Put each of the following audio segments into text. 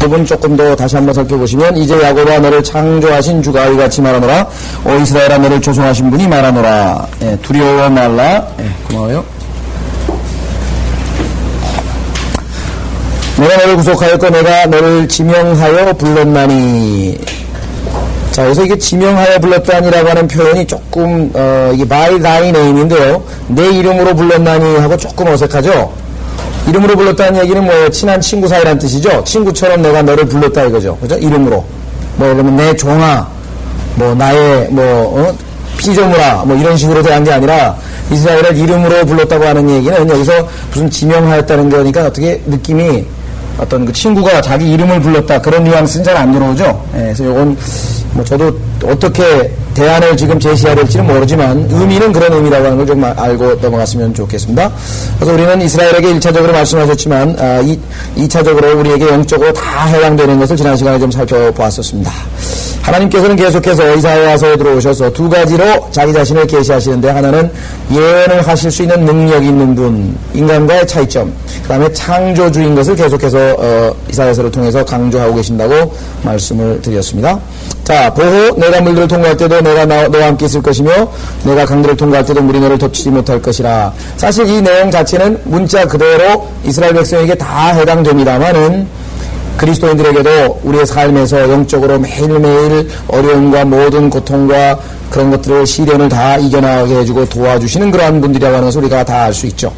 부분 조금 더 다시 한번 살펴보시면 이제 야곱아 너를 창조하신 주가 이같이 말하노라. 오 이스라엘아 너를 조성하신 분이 말하노라. 예, 두려워 말라. 예, 고마워요. 내가 너를 구속하였고 내가 너를 지명하여 불렀나니. 자, 여기서 이게 지명하여 불렀다니라고 하는 표현이 조금 이게 by thy name인데요. 내 이름으로 불렀나니 하고 조금 어색하죠. 이름으로 불렀다는 얘기는 뭐예요? 친한 친구 사이란 뜻이죠. 친구처럼 내가 너를 불렀다 이거죠. 그죠? 이름으로. 뭐 예를 들면 내 종아, 뭐 나의 피조물아, 뭐 이런 식으로 대한 게 아니라 이스라엘을 이름으로 불렀다고 하는 얘기는 여기서 무슨 지명하였다는 거니까 어떻게 느낌이 어떤 그 친구가 자기 이름을 불렀다 그런 뉘앙스는 잘 안 들어오죠. 예, 그래서 이건 뭐 저도 어떻게 대안을 지금 제시해야 될지는 모르지만 의미는 그런 의미라고 하는 걸 좀 알고 넘어갔으면 좋겠습니다. 그래서 우리는 이스라엘에게 1차적으로 말씀하셨지만 2차적으로 우리에게 영적으로 다 해당되는 것을 지난 시간에 좀 살펴보았었습니다. 하나님께서는 계속해서 이사야서에 들어오셔서 두 가지로 자기 자신을 계시하시는데 하나는 예언을 하실 수 있는 능력이 있는 분, 인간과의 차이점, 그 다음에 창조주인 것을 계속해서 이사야서를 통해서 강조하고 계신다고 말씀을 드렸습니다. 자, 보호, 내가 물들을 통과할 때도 내가 너와 함께 있을 것이며 내가 강들을 통과할 때도 물이 너를 덮치지 못할 것이라. 사실 이 내용 자체는 문자 그대로 이스라엘 백성에게 다 해당됩니다만은 그리스도인들에게도 우리의 삶에서 영적으로 매일매일 어려움과 모든 고통과 그런 것들을 시련을 다 이겨나가게 해주고 도와주시는 그러한 분들이라고 하는 것을 우리가 다 알 수 있죠.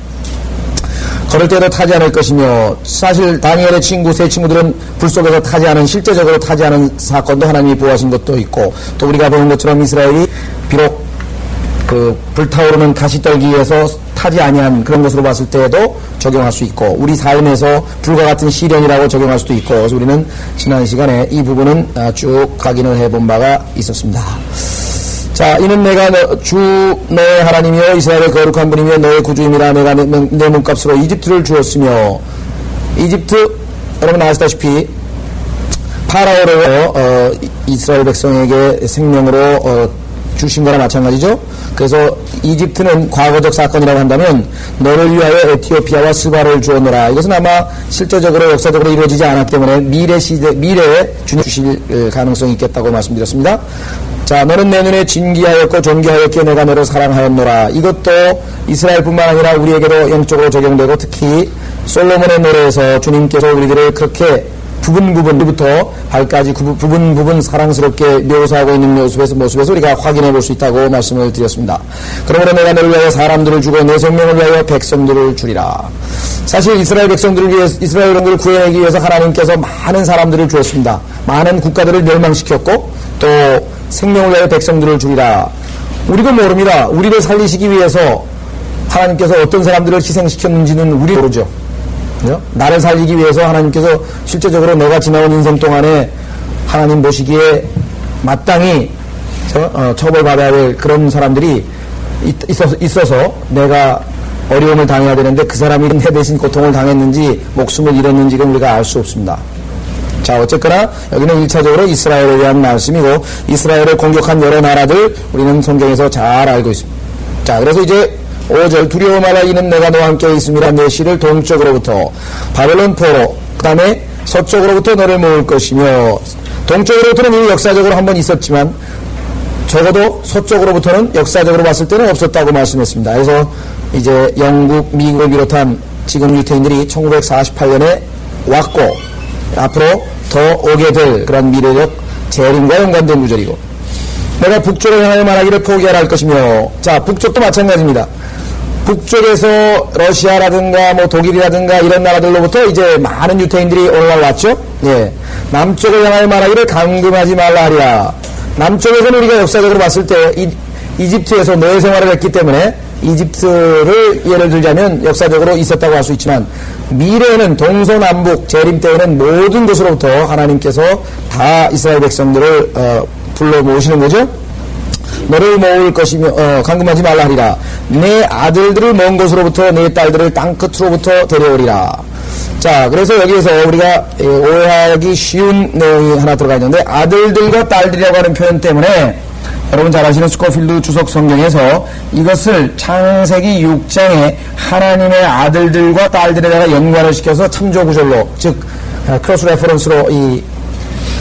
걸을 때도 타지 않을 것이며 사실 다니엘의 세 친구들은 불 속에서 타지 않은 실제적으로 타지 않은 사건도 하나님이 보호하신 것도 있고 또 우리가 보는 것처럼 이스라엘이 비록 그 불타오르는 가시떨기에서 타지 아니한 그런 것으로 봤을 때에도 적용할 수 있고 우리 삶에서 불과 같은 시련이라고 적용할 수도 있고 그래서 우리는 지난 시간에 이 부분은 쭉 확인을 해본 바가 있었습니다. 자, 이는 내가 주 너의 하나님이여 이스라엘의 거룩한 분이며 너의 구주임이라. 내가 내 몸값으로 이집트를 주었으며 이집트 여러분 아시다시피 파라오로 이스라엘 백성에게 생명으로 주신 거나 마찬가지죠. 그래서 이집트는 과거적 사건이라고 한다면 너를 위하여 에티오피아와 스바를 주었노라. 이것은 아마 실제적으로 역사적으로 이루어지지 않았기 때문에 미래에 주님 주실 가능성이 있겠다고 말씀드렸습니다. 자, 너는 내 눈에 진귀하였고 존귀하였기에 내가 너를 사랑하였노라. 이것도 이스라엘뿐만 아니라 우리에게도 영적으로 적용되고 특히 솔로몬의 노래에서 주님께서 우리들을 그렇게 부분부터 발까지 부분 사랑스럽게 묘사하고 있는 모습에서 우리가 확인해 볼 수 있다고 말씀을 드렸습니다. 그러므로 내가 너를 위하여 사람들을 주고 내 생명을 위하여 백성들을 주리라. 사실 이스라엘 백성들을 구해내기 위해서 하나님께서 많은 사람들을 주었습니다. 많은 국가들을 멸망시켰고 또 생명을 위하여 백성들을 주리라. 우리도 모릅니다. 우리를 살리시기 위해서 하나님께서 어떤 사람들을 희생시켰는지는 우리 모르죠. 나를 살리기 위해서 하나님께서 실제적으로 내가 지나온 인생 동안에 하나님 보시기에 마땅히 처벌받아야 될 그런 사람들이 있어서 내가 어려움을 당해야 되는데 그 사람이 내 대신 고통을 당했는지 목숨을 잃었는지는 우리가 알 수 없습니다. 자, 어쨌거나 여기는 1차적으로 이스라엘에 대한 말씀이고 이스라엘을 공격한 여러 나라들 우리는 성경에서 잘 알고 있습니다. 자, 그래서 이제 5절 두려워 말라 이는 내가 너와 함께 있음이라. 내 씨를 동쪽으로부터 바벨론 포로 그 다음에 서쪽으로부터 너를 모을 것이며 동쪽으로부터는 이미 역사적으로 한번 있었지만 적어도 서쪽으로부터는 역사적으로 봤을 때는 없었다고 말씀했습니다. 그래서 이제 영국, 미국을 비롯한 지금 유태인들이 1948년에 왔고 앞으로 더 오게 될 그런 미래적 재림과 연관된 구절이고 내가 북쪽을 향하여 말하기를 포기하라 할 것이며 자, 북쪽도 마찬가지입니다. 북쪽에서 러시아라든가 뭐 독일이라든가 이런 나라들로부터 이제 많은 유태인들이 올라왔죠. 예. 남쪽을 향하여 말하기를 감금하지 말라 하리라. 남쪽에서는 우리가 역사적으로 봤을 때 이집트에서 노예 생활을 했기 때문에 이집트를 예를 들자면 역사적으로 있었다고 할 수 있지만 미래에는 동서남북 재림 때에는 모든 곳으로부터 하나님께서 다 이스라엘 백성들을 불러 모으시는 거죠. 너를 모을 것이며 감금하지 말라 하리라. 내 아들들을 먼 곳으로부터 내 딸들을 땅끝으로부터 데려오리라. 자, 그래서 여기에서 우리가 오해하기 쉬운 내용이 하나 들어가 있는데 아들들과 딸들이라고 하는 표현 때문에 여러분 잘 아시는 스코필드 주석 성경에서 이것을 창세기 6장에 하나님의 아들들과 딸들에다가 연관을 시켜서 참조구절로 즉 크로스 레퍼런스로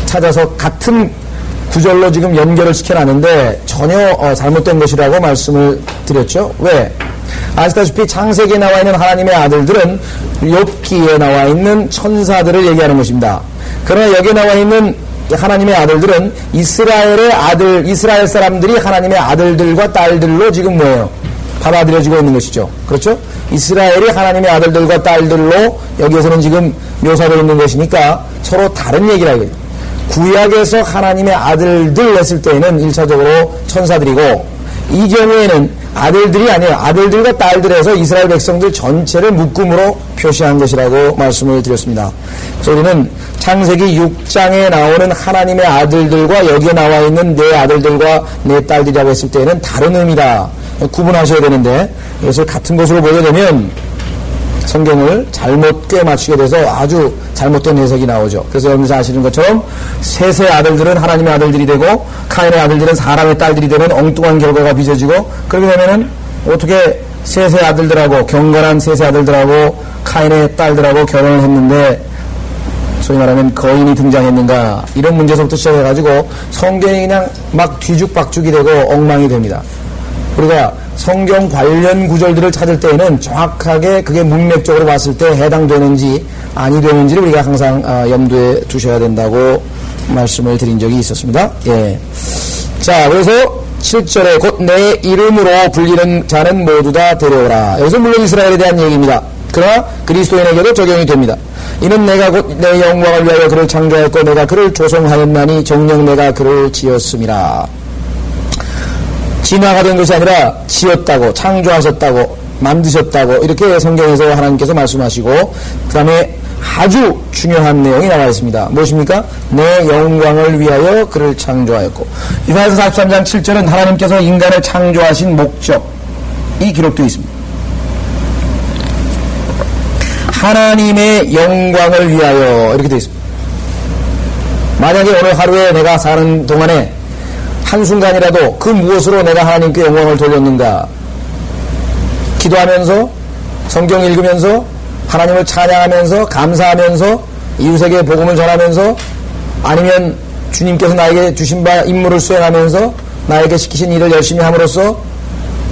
찾아서 같은 구절로 지금 연결을 시켜놨는데 전혀 잘못된 것이라고 말씀을 드렸죠. 왜? 아시다시피 창세기에 나와 있는 하나님의 아들들은 욥기에 나와 있는 천사들을 얘기하는 것입니다. 그러나 여기에 나와 있는 하나님의 아들들은 이스라엘 사람들이 하나님의 아들들과 딸들로 지금 뭐예요? 받아들여지고 있는 것이죠. 그렇죠? 이스라엘이 하나님의 아들들과 딸들로 여기에서는 지금 묘사되어 있는 것이니까 서로 다른 얘기라 이거예요. 구약에서 하나님의 아들들 했을 때에는 1차적으로 천사들이고, 이 경우에는 아들들이 아니에요. 아들들과 딸들에서 이스라엘 백성들 전체를 묶음으로 표시한 것이라고 말씀을 드렸습니다. 그래서 우리는 창세기 6장에 나오는 하나님의 아들들과 여기에 나와 있는 내 아들들과 내 딸들이라고 했을 때는 다른 의미다. 구분하셔야 되는데, 이것을 같은 것으로 보게 되면 성경을 잘못 꿰맞추게 돼서 아주 잘못된 해석이 나오죠. 그래서 여러분들 아시는 것처럼 셋의 아들들은 하나님의 아들들이 되고 카인의 아들들은 사람의 딸들이 되는 엉뚱한 결과가 빚어지고, 그렇게 되면은 어떻게 셋의 아들들하고, 경건한 셋의 아들들하고 카인의 딸들하고 결혼을 했는데 소위 말하면 거인이 등장했는가, 이런 문제서부터 시작해가지고 성경이 그냥 막 뒤죽박죽이 되고 엉망이 됩니다. 우리가 성경 관련 구절들을 찾을 때에는 정확하게 그게 문맥적으로 봤을 때 해당되는지 아니 되는지를 우리가 항상 염두에 두셔야 된다고 말씀을 드린 적이 있었습니다. 예. 자, 그래서 7절에 곧 내 이름으로 불리는 자는 모두 다 데려오라. 여기서 물론 이스라엘에 대한 얘기입니다. 그러나 그리스도인에게도 적용이 됩니다. 이는 내가 곧 내 영광을 위하여 그를 창조하였고 내가 그를 조성하였나니 정녕 내가 그를 지었음이라. 진화가 된 것이 아니라 지었다고, 창조하셨다고, 만드셨다고 이렇게 성경에서 하나님께서 말씀하시고, 그 다음에 아주 중요한 내용이 나와 있습니다. 무엇입니까? 내 영광을 위하여 그를 창조하였고. 이사야서 43장 7절은 하나님께서 인간을 창조하신 목적이 기록되어 있습니다. 하나님의 영광을 위하여 이렇게 되어 있습니다. 만약에 오늘 하루에 내가 사는 동안에 한순간이라도 그 무엇으로 내가 하나님께 영광을 돌렸는가? 기도하면서, 성경 읽으면서, 하나님을 찬양하면서, 감사하면서, 이웃에게 복음을 전하면서, 아니면 주님께서 나에게 주신 바 임무를 수행하면서 나에게 시키신 일을 열심히 함으로써,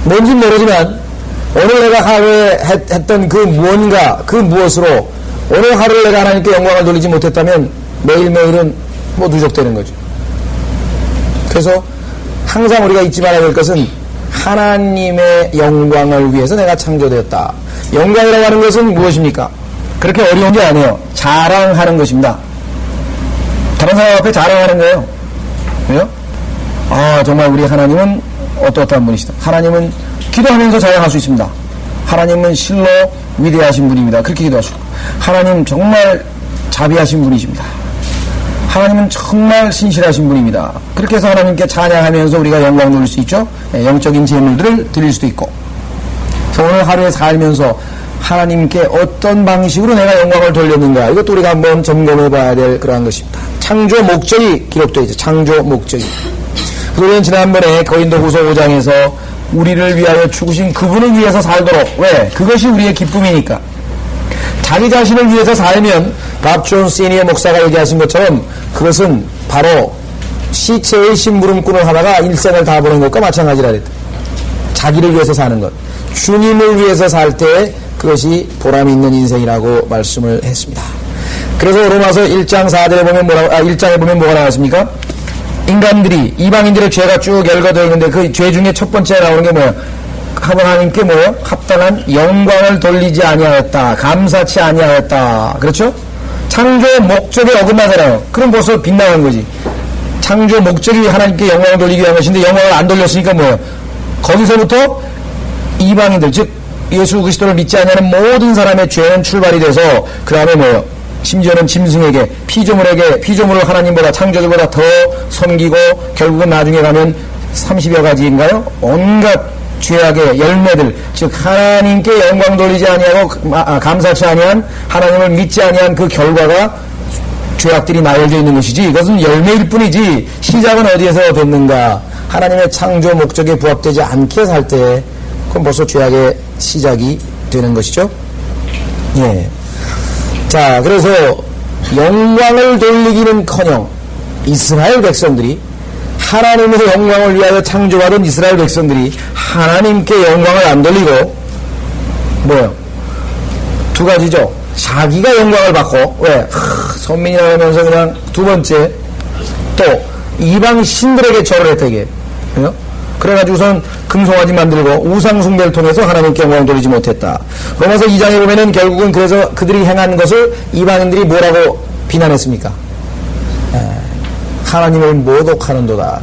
뭔진 모르지만 오늘 내가 하루에 했던 그 무언가, 그 무엇으로 오늘 하루를 내가 하나님께 영광을 돌리지 못했다면 매일매일은 누적되는 거죠. 그래서 항상 우리가 잊지 말아야 될 것은 하나님의 영광을 위해서 내가 창조되었다. 영광이라고 하는 것은 무엇입니까? 그렇게 어려운 게 아니에요. 자랑하는 것입니다. 다른 사람 앞에 자랑하는 거예요. 왜요? 정말 우리 하나님은 어떠한 분이시다. 하나님은 기도하면서 자랑할 수 있습니다. 하나님은 실로 위대하신 분입니다. 그렇게 기도하시고, 하나님 정말 자비하신 분이십니다. 하나님은 정말 신실하신 분입니다. 그렇게 해서 하나님께 찬양하면서 우리가 영광 돌릴 수 있죠. 영적인 제물들을 드릴 수도 있고. 그래서 오늘 하루에 살면서 하나님께 어떤 방식으로 내가 영광을 돌렸는가, 이것도 우리가 한번 점검해 봐야 될 그러한 것입니다. 창조 목적이 기록되어 있죠. 창조 목적이. 우리는 지난번에 고린도후서 5장에서 우리를 위하여 죽으신 그분을 위해서 살도록, 왜? 그것이 우리의 기쁨이니까. 자기 자신을 위해서 살면 밥존 시니어 목사가 얘기하신 것처럼 그것은 바로 시체의 심부름꾼을 하다가 일생을 다 보낸 것과 마찬가지라 그랬다. 자기를 위해서 사는 것, 주님을 위해서 살 때 그것이 보람 있는 인생이라고 말씀을 했습니다. 그래서 로마서 1장 4절에 보면 1장에 보면 뭐가 나왔습니까? 인간들이, 이방인들의 죄가 쭉 열거되어 있는데 그 죄 중에 첫 번째 나오는 게 뭐예요? 하나님께 뭐예요? 합당한 영광을 돌리지 아니하였다. 감사치 아니하였다. 그렇죠? 창조의 목적에 어긋나잖아요. 그럼 벌써 빗나간 거지. 창조 목적이 하나님께 영광을 돌리기 위한 것인데 영광을 안 돌렸으니까 뭐예요? 거기서부터 이방인들, 즉 예수 그리스도를 믿지 않는 모든 사람의 죄는 출발이 돼서 그 다음에 뭐예요? 심지어는 짐승에게, 피조물을 하나님보다, 창조주보다 더 섬기고 결국은 나중에 가면 30여 가지인가요? 온갖 죄악의 열매들, 즉 하나님께 영광 돌리지 아니하고 감사치 아니한, 하나님을 믿지 아니한 그 결과가 죄악들이 나열되어 있는 것이지, 이것은 열매일 뿐이지 시작은 어디에서 됐는가? 하나님의 창조 목적에 부합되지 않게 살 때 그건 벌써 죄악의 시작이 되는 것이죠. 예. 자, 그래서 영광을 돌리기는커녕 이스라엘 백성들이 하나님의 영광을 위하여 창조받은 이스라엘 백성들이 하나님께 영광을 안 돌리고 뭐요? 두 가지죠. 자기가 영광을 받고 왜? 선민이라고 하면서 그냥 두 번째 또 이방 신들에게 절을 했다 이게. 그래가지고선 금송아지 만들고 우상숭배를 통해서 하나님께 영광을 돌리지 못했다. 로마서 2장에 보면은 결국은 그래서 그들이 행한 것을 이방인들이 뭐라고 비난했습니까? 하나님을 모독하는도다.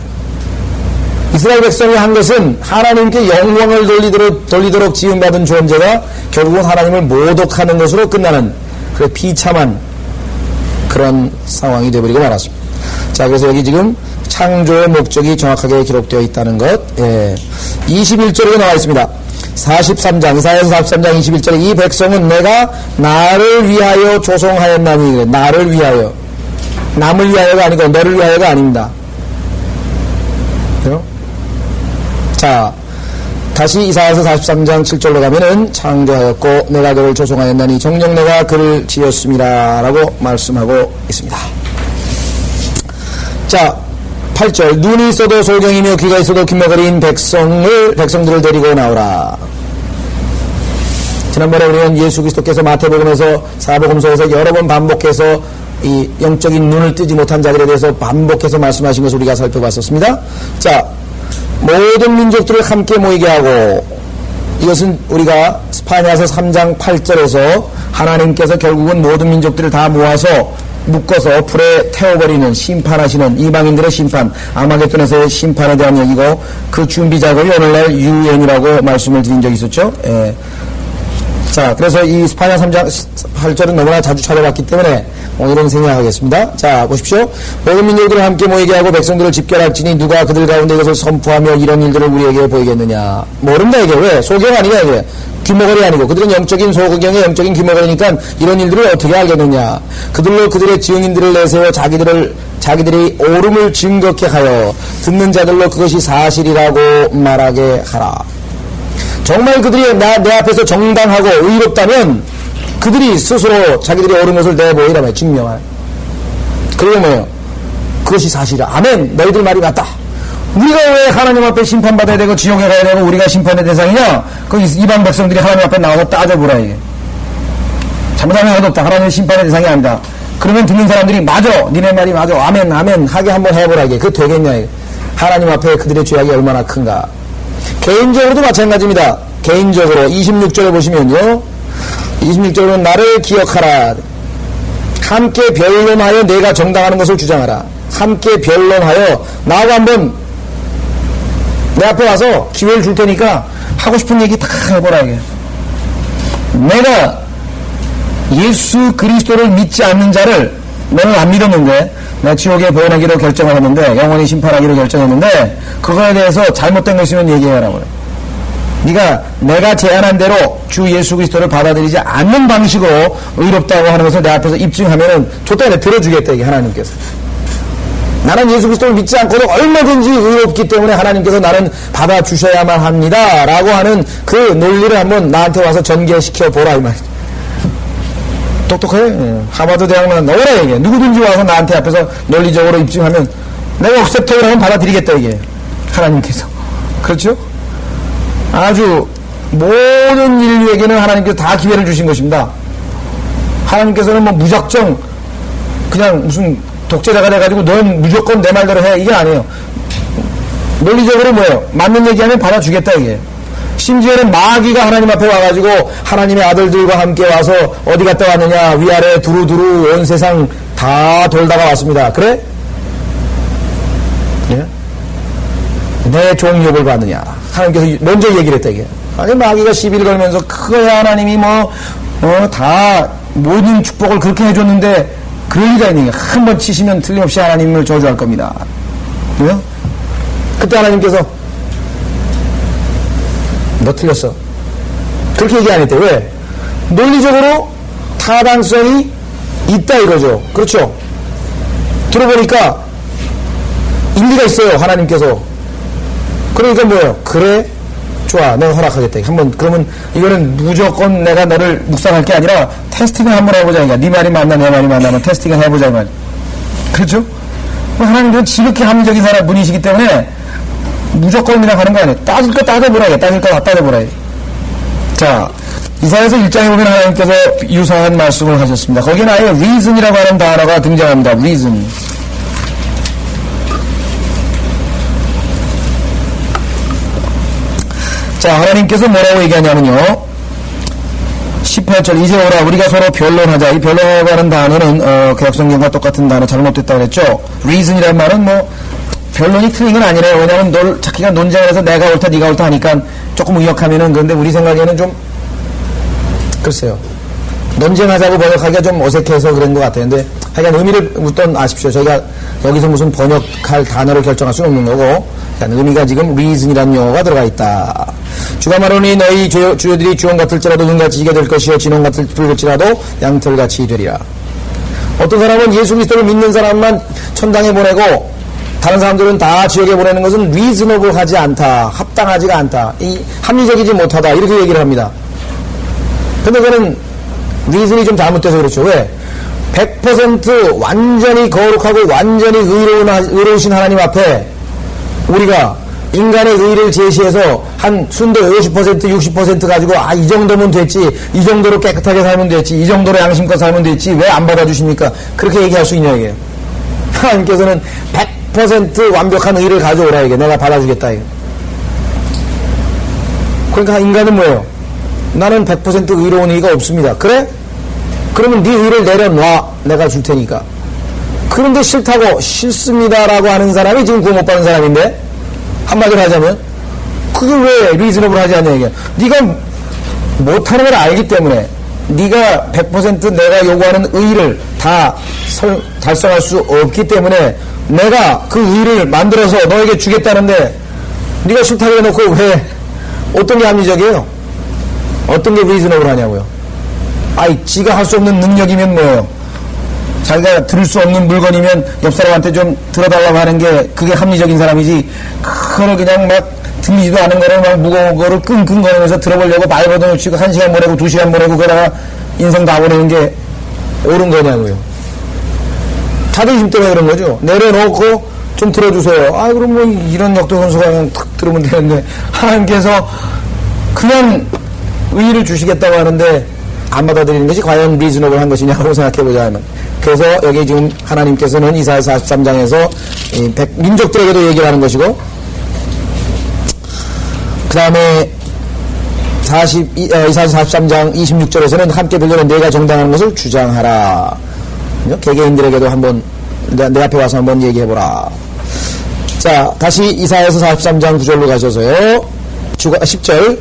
이스라엘 백성이 한 것은 하나님께 영광을 돌리도록 지음받은 존재가 결국은 하나님을 모독하는 것으로 끝나는 그런 비참한 그런 상황이 되어버리고 말았습니다. 자, 그래서 여기 지금 창조의 목적이 정확하게 기록되어 있다는 것. 21절에 나와 있습니다. 43장, 이사야서 43장 21절에 이 백성은 내가 나를 위하여 조성하였나니, 그래. 나를 위하여. 남을 위하여가 아니고 너를 위하여가 아닙니다. 그래요? 자, 다시 이사야서 43장 7절로 가면은 창조하였고 내가 그를 조성하였나니 정녕 내가 그를 지었습니다 라고 말씀하고 있습니다. 자, 8절 눈이 있어도 소경이며 귀가 있어도 귓먹거리인 백성들을 데리고 나오라. 지난번에 우리는 예수 그리스도께서 마태복음에서 사복음서에서 여러 번 반복해서 이 영적인 눈을 뜨지 못한 자들에 대해서 반복해서 말씀하신 것을 우리가 살펴봤었습니다. 자, 모든 민족들을 함께 모이게 하고, 이것은 우리가 스파냐서 3장 8절에서 하나님께서 결국은 모든 민족들을 다 모아서 묶어서 불에 태워버리는 심판하시는 이방인들의 심판, 아마겟돈에서의 심판에 대한 얘기고, 그 준비 작업이 오늘날 유엔이라고 말씀을 드린 적이 있었죠. 예. 자, 그래서 이 스파냐 3장 8절은 너무나 자주 찾아봤기 때문에 오늘은 생략하겠습니다. 자, 보십시오. 모든 민족들을 함께 모이게 하고 백성들을 집결할지니 누가 그들 가운데 이것을 선포하며 이런 일들을 우리에게 보이겠느냐. 모른다 이게. 왜? 소경 아니냐 이게. 귀머거리 아니고 그들은 영적인 소경의 영적인 귀머거리니까 이런 일들을 어떻게 알겠느냐. 그들로 그들의 증인들을 내세워 자기들이 옳음을 증거케 하여 듣는 자들로 그것이 사실이라고 말하게 하라. 정말 그들이 내 앞에서 정당하고 의롭다면 그들이 스스로 자기들이 옳은 것을 내보이라 말이야. 증명할. 그리고 뭐예요? 그것이 사실이야. 아멘. 너희들 말이 맞다. 우리가 왜 하나님 앞에 심판받아야 되고 지옥에 가야 되고 우리가 심판의 대상이냐? 그 이방 백성들이 하나님 앞에 나와서 따져보라 이게. 잘못하면 하나도 없다. 하나님의 심판의 대상이 아니다. 그러면 듣는 사람들이 맞아. 니네 말이 맞아. 아멘 아멘 하게 한번 해보라 이게. 그게 되겠냐 이게. 하나님 앞에 그들의 죄악이 얼마나 큰가. 개인적으로도 마찬가지입니다. 개인적으로 26절에 보시면요. 26절은 나를 기억하라. 함께 변론하여 내가 정당하는 것을 주장하라. 함께 변론하여 나하고 한번 내 앞에 와서 기회를 줄 테니까 하고 싶은 얘기 다 해보라 이게. 내가 예수 그리스도를 믿지 않는 자를 너는 안 믿었는데 내가 지옥에 보내기로 결정을 했는데 영원히 심판하기로 결정했는데 그거에 대해서 잘못된 것이면 얘기해라 그래. 네가 내가 제안한 대로 주 예수 그리스도를 받아들이지 않는 방식으로 의롭다고 하는 것을 내 앞에서 입증하면은 좋다 내 들어주겠다 이게 하나님께서. 나는 예수 그리스도를 믿지 않고도 얼마든지 의롭기 때문에 하나님께서 나는 받아주셔야만 합니다 라고 하는 그 논리를 한번 나한테 와서 전개시켜 보라 이 말이야. 똑똑해. 하버드 대학만 나오라 이게. 누구든지 와서 나한테 앞에서 논리적으로 입증하면 내가 억셉터를 하면 받아들이겠다 이게. 하나님께서. 그렇죠? 아주 모든 인류에게는 하나님께서 다 기회를 주신 것입니다. 하나님께서는 뭐 무작정 그냥 무슨 독재자가 돼가지고 넌 무조건 내 말대로 해 이게 아니에요. 논리적으로 뭐예요? 맞는 얘기하면 받아주겠다 이게. 심지어는 마귀가 하나님 앞에 와가지고 하나님의 아들들과 함께 와서 어디 갔다 왔느냐 위아래 두루두루 온 세상 다 돌다가 왔습니다. 그래? 예? 내 종욕을 받느냐 하나님께서 먼저 얘기를 했다 이게. 아니 마귀가 시비를 걸면서 그거야 하나님이 다 모든 축복을 그렇게 해줬는데 그럴 리가 있는 게 한 번 치시면 틀림없이 하나님을 저주할 겁니다. 그래요? 그때 하나님께서 너 틀렸어. 그렇게 얘기 안 했대. 왜? 논리적으로 타당성이 있다 이거죠. 그렇죠? 들어보니까 일리가 있어요. 하나님께서. 그러니까 뭐예요? 그래 좋아, 내가 허락하겠다. 한번, 그러면 이거는 무조건 내가 너를 묵상할 게 아니라 테스팅을 한번 해보자. 그러니까 네 말이 맞나 내 말이 맞나 한번 테스팅을 해보자. 이 말. 그렇죠? 하나님은 지극히 합리적인 사람 분이시기 때문에 무조건이라 하는 거 아니에요. 따질 거 따져보라. 따질 거 다 따져보라. 자, 이사야서 1장에 보면 하나님께서 유사한 말씀을 하셨습니다. 거기는 아예 reason이라고 하는 단어가 등장합니다. reason. 자, 하나님께서 뭐라고 얘기하냐면요. 18절, 이제 오라, 우리가 서로 변론하자. 이 변론이라고 하는 단어는, 개혁성경과 똑같은 단어 잘못됐다고 그랬죠. reason이라는 말은 뭐, 변론이 틀린 건 아니래요. 왜냐면 자기가 논쟁을 해서 내가 옳다, 네가 옳다 하니까 조금 의역하면은, 그런데 우리 생각에는 좀, 글쎄요. 논쟁하자고 번역하기가 좀 어색해서 그런 것 같아요. 근데, 하여간 의미를 묻던 아십시오. 저희가 여기서 무슨 번역할 단어를 결정할 수는 없는 거고, 그러니까 의미가 지금 reason이라는 용어가 들어가 있다. 주가 말하니 너희 주여들이 주홍 같을지라도 눈같이 이게 될 것이요 진홍 같을지라도 양털같이 되리라. 어떤 사람은 예수 그리스도를 믿는 사람만 천당에 보내고 다른 사람들은 다 지옥에 보내는 것은 reasonable하지 않다. 합당하지가 않다. 합리적이지 못하다. 이렇게 얘기를 합니다. 근데 그거는 reason이 좀 잘못돼서 그렇죠. 왜? 100% 완전히 거룩하고 완전히 의로우신 하나님 앞에 우리가 인간의 의를 제시해서 한 순도 50%, 60% 가지고 이 정도면 됐지, 이 정도로 깨끗하게 살면 됐지, 이 정도로 양심껏 살면 됐지, 왜 안 받아주십니까? 그렇게 얘기할 수 있냐 이게. 하나님께서는 100% 완벽한 의를 가져오라 이게. 내가 받아주겠다 이게. 그러니까 인간은 뭐예요? 나는 100% 의로운 의가 없습니다. 그래? 그러면 네 의를 내려놔. 내가 줄 테니까. 그런데 싫다고, 싫습니다라고 하는 사람이 지금 구원 못 받는 사람인데, 한마디로 하자면, 그게 왜 리즈너블 하지 않냐, 이게. 네가 못하는 걸 알기 때문에, 네가 100% 내가 요구하는 의를 다 달성할 수 없기 때문에, 내가 그 의를 만들어서 너에게 주겠다는데, 네가 싫다고 해놓고 왜, 어떤 게 합리적이에요? 어떤 게 리즈너블 하냐고요? 지가 할 수 없는 능력이면 뭐예요? 자기가 들을 수 없는 물건이면 옆 사람한테 좀 들어달라고 하는 게 그게 합리적인 사람이지, 그거를 그냥 막 들리지도 않은 거를 막 무거운 거를 끙끙거리면서 들어보려고 발버둥을 치고 1시간 보내고 2시간 보내고 그러다가 인생 다 보내는 게 옳은 거냐고요. 자존심 때문에 그런 거죠. 내려놓고 좀 들어주세요. 그럼 뭐 이런 역도선수가 그냥 탁 들으면 되는데, 하나님께서 그냥 의의를 주시겠다고 하는데 안 받아들이는 것이 과연 리즈너블한 것이냐고 생각해보자 하면. 그래서 여기 지금 하나님께서는 이사야 43장에서 민족들에게도 얘기를 하는 것이고, 그 다음에 이사야 43장 26절에서는 함께 들려는 내가 정당한 것을 주장하라. 개개인들에게도 한번 내 앞에 와서 한번 얘기해보라. 자, 다시 이사야서 43장 9절로 가셔서요. 10절.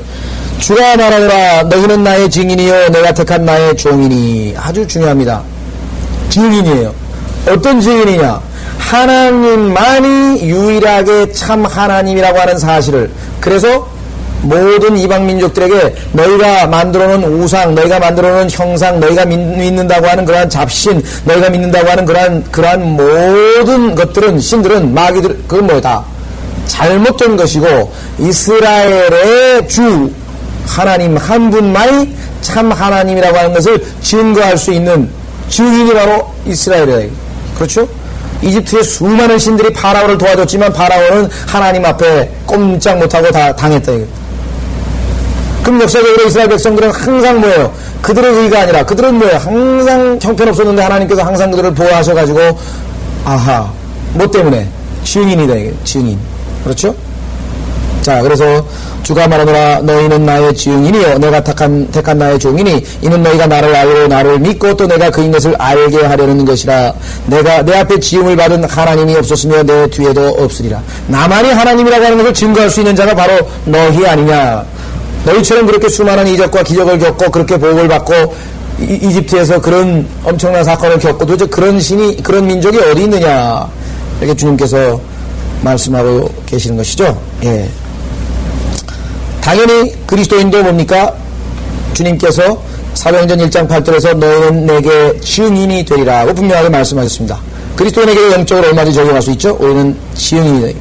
주가 말하노라 너희는 나의 증인이요 내가 택한 나의 종이니. 아주 중요합니다. 증인이에요. 어떤 증인이냐? 하나님만이 유일하게 참 하나님이라고 하는 사실을. 그래서 모든 이방 민족들에게 너희가 만들어놓은 우상, 너희가 만들어놓은 형상, 너희가 믿는다고 하는 그러한 잡신, 너희가 믿는다고 하는 그러한 모든 것들은, 신들은, 마귀들, 그건 뭐다? 잘못된 것이고, 이스라엘의 주 하나님 한 분만이 참 하나님이라고 하는 것을 증거할 수 있는 증인이 바로 이스라엘이에요. 그렇죠? 이집트의 수많은 신들이 파라오를 도와줬지만 파라오는 하나님 앞에 꼼짝 못하고 다 당했다. 그럼 역사적으로 이스라엘 백성들은 항상 뭐예요? 그들의 의가 아니라 그들은 뭐예요? 항상 형편없었는데 하나님께서 항상 그들을 보호하셔가지고, 뭐 때문에? 증인이다, 이게. 증인. 그렇죠? 자, 그래서 주가 말하노라 너희는 나의 증인이요 내가 택한 나의 종이니 이는 너희가 나를 알고 나를 믿고 또 내가 그인 것을 알게 하려는 것이라. 내가 내 앞에 지음을 받은 하나님이 없었으며 내 뒤에도 없으리라. 나만이 하나님이라고 하는 것을 증거할 수 있는 자가 바로 너희 아니냐. 너희처럼 그렇게 수많은 이적과 기적을 겪고 그렇게 복을 받고 이집트에서 그런 엄청난 사건을 겪고 도대체 그런 민족이 어디 있느냐, 이렇게 주님께서 말씀하고 계시는 것이죠. 예. 당연히 그리스도인도 뭡니까? 주님께서 사도행전 1장 8절에서 너희는 내게 증인이 되리라고 분명하게 말씀하셨습니다. 그리스도인에게 영적으로 얼마든지 적용할 수 있죠? 우리는 증인이 되리.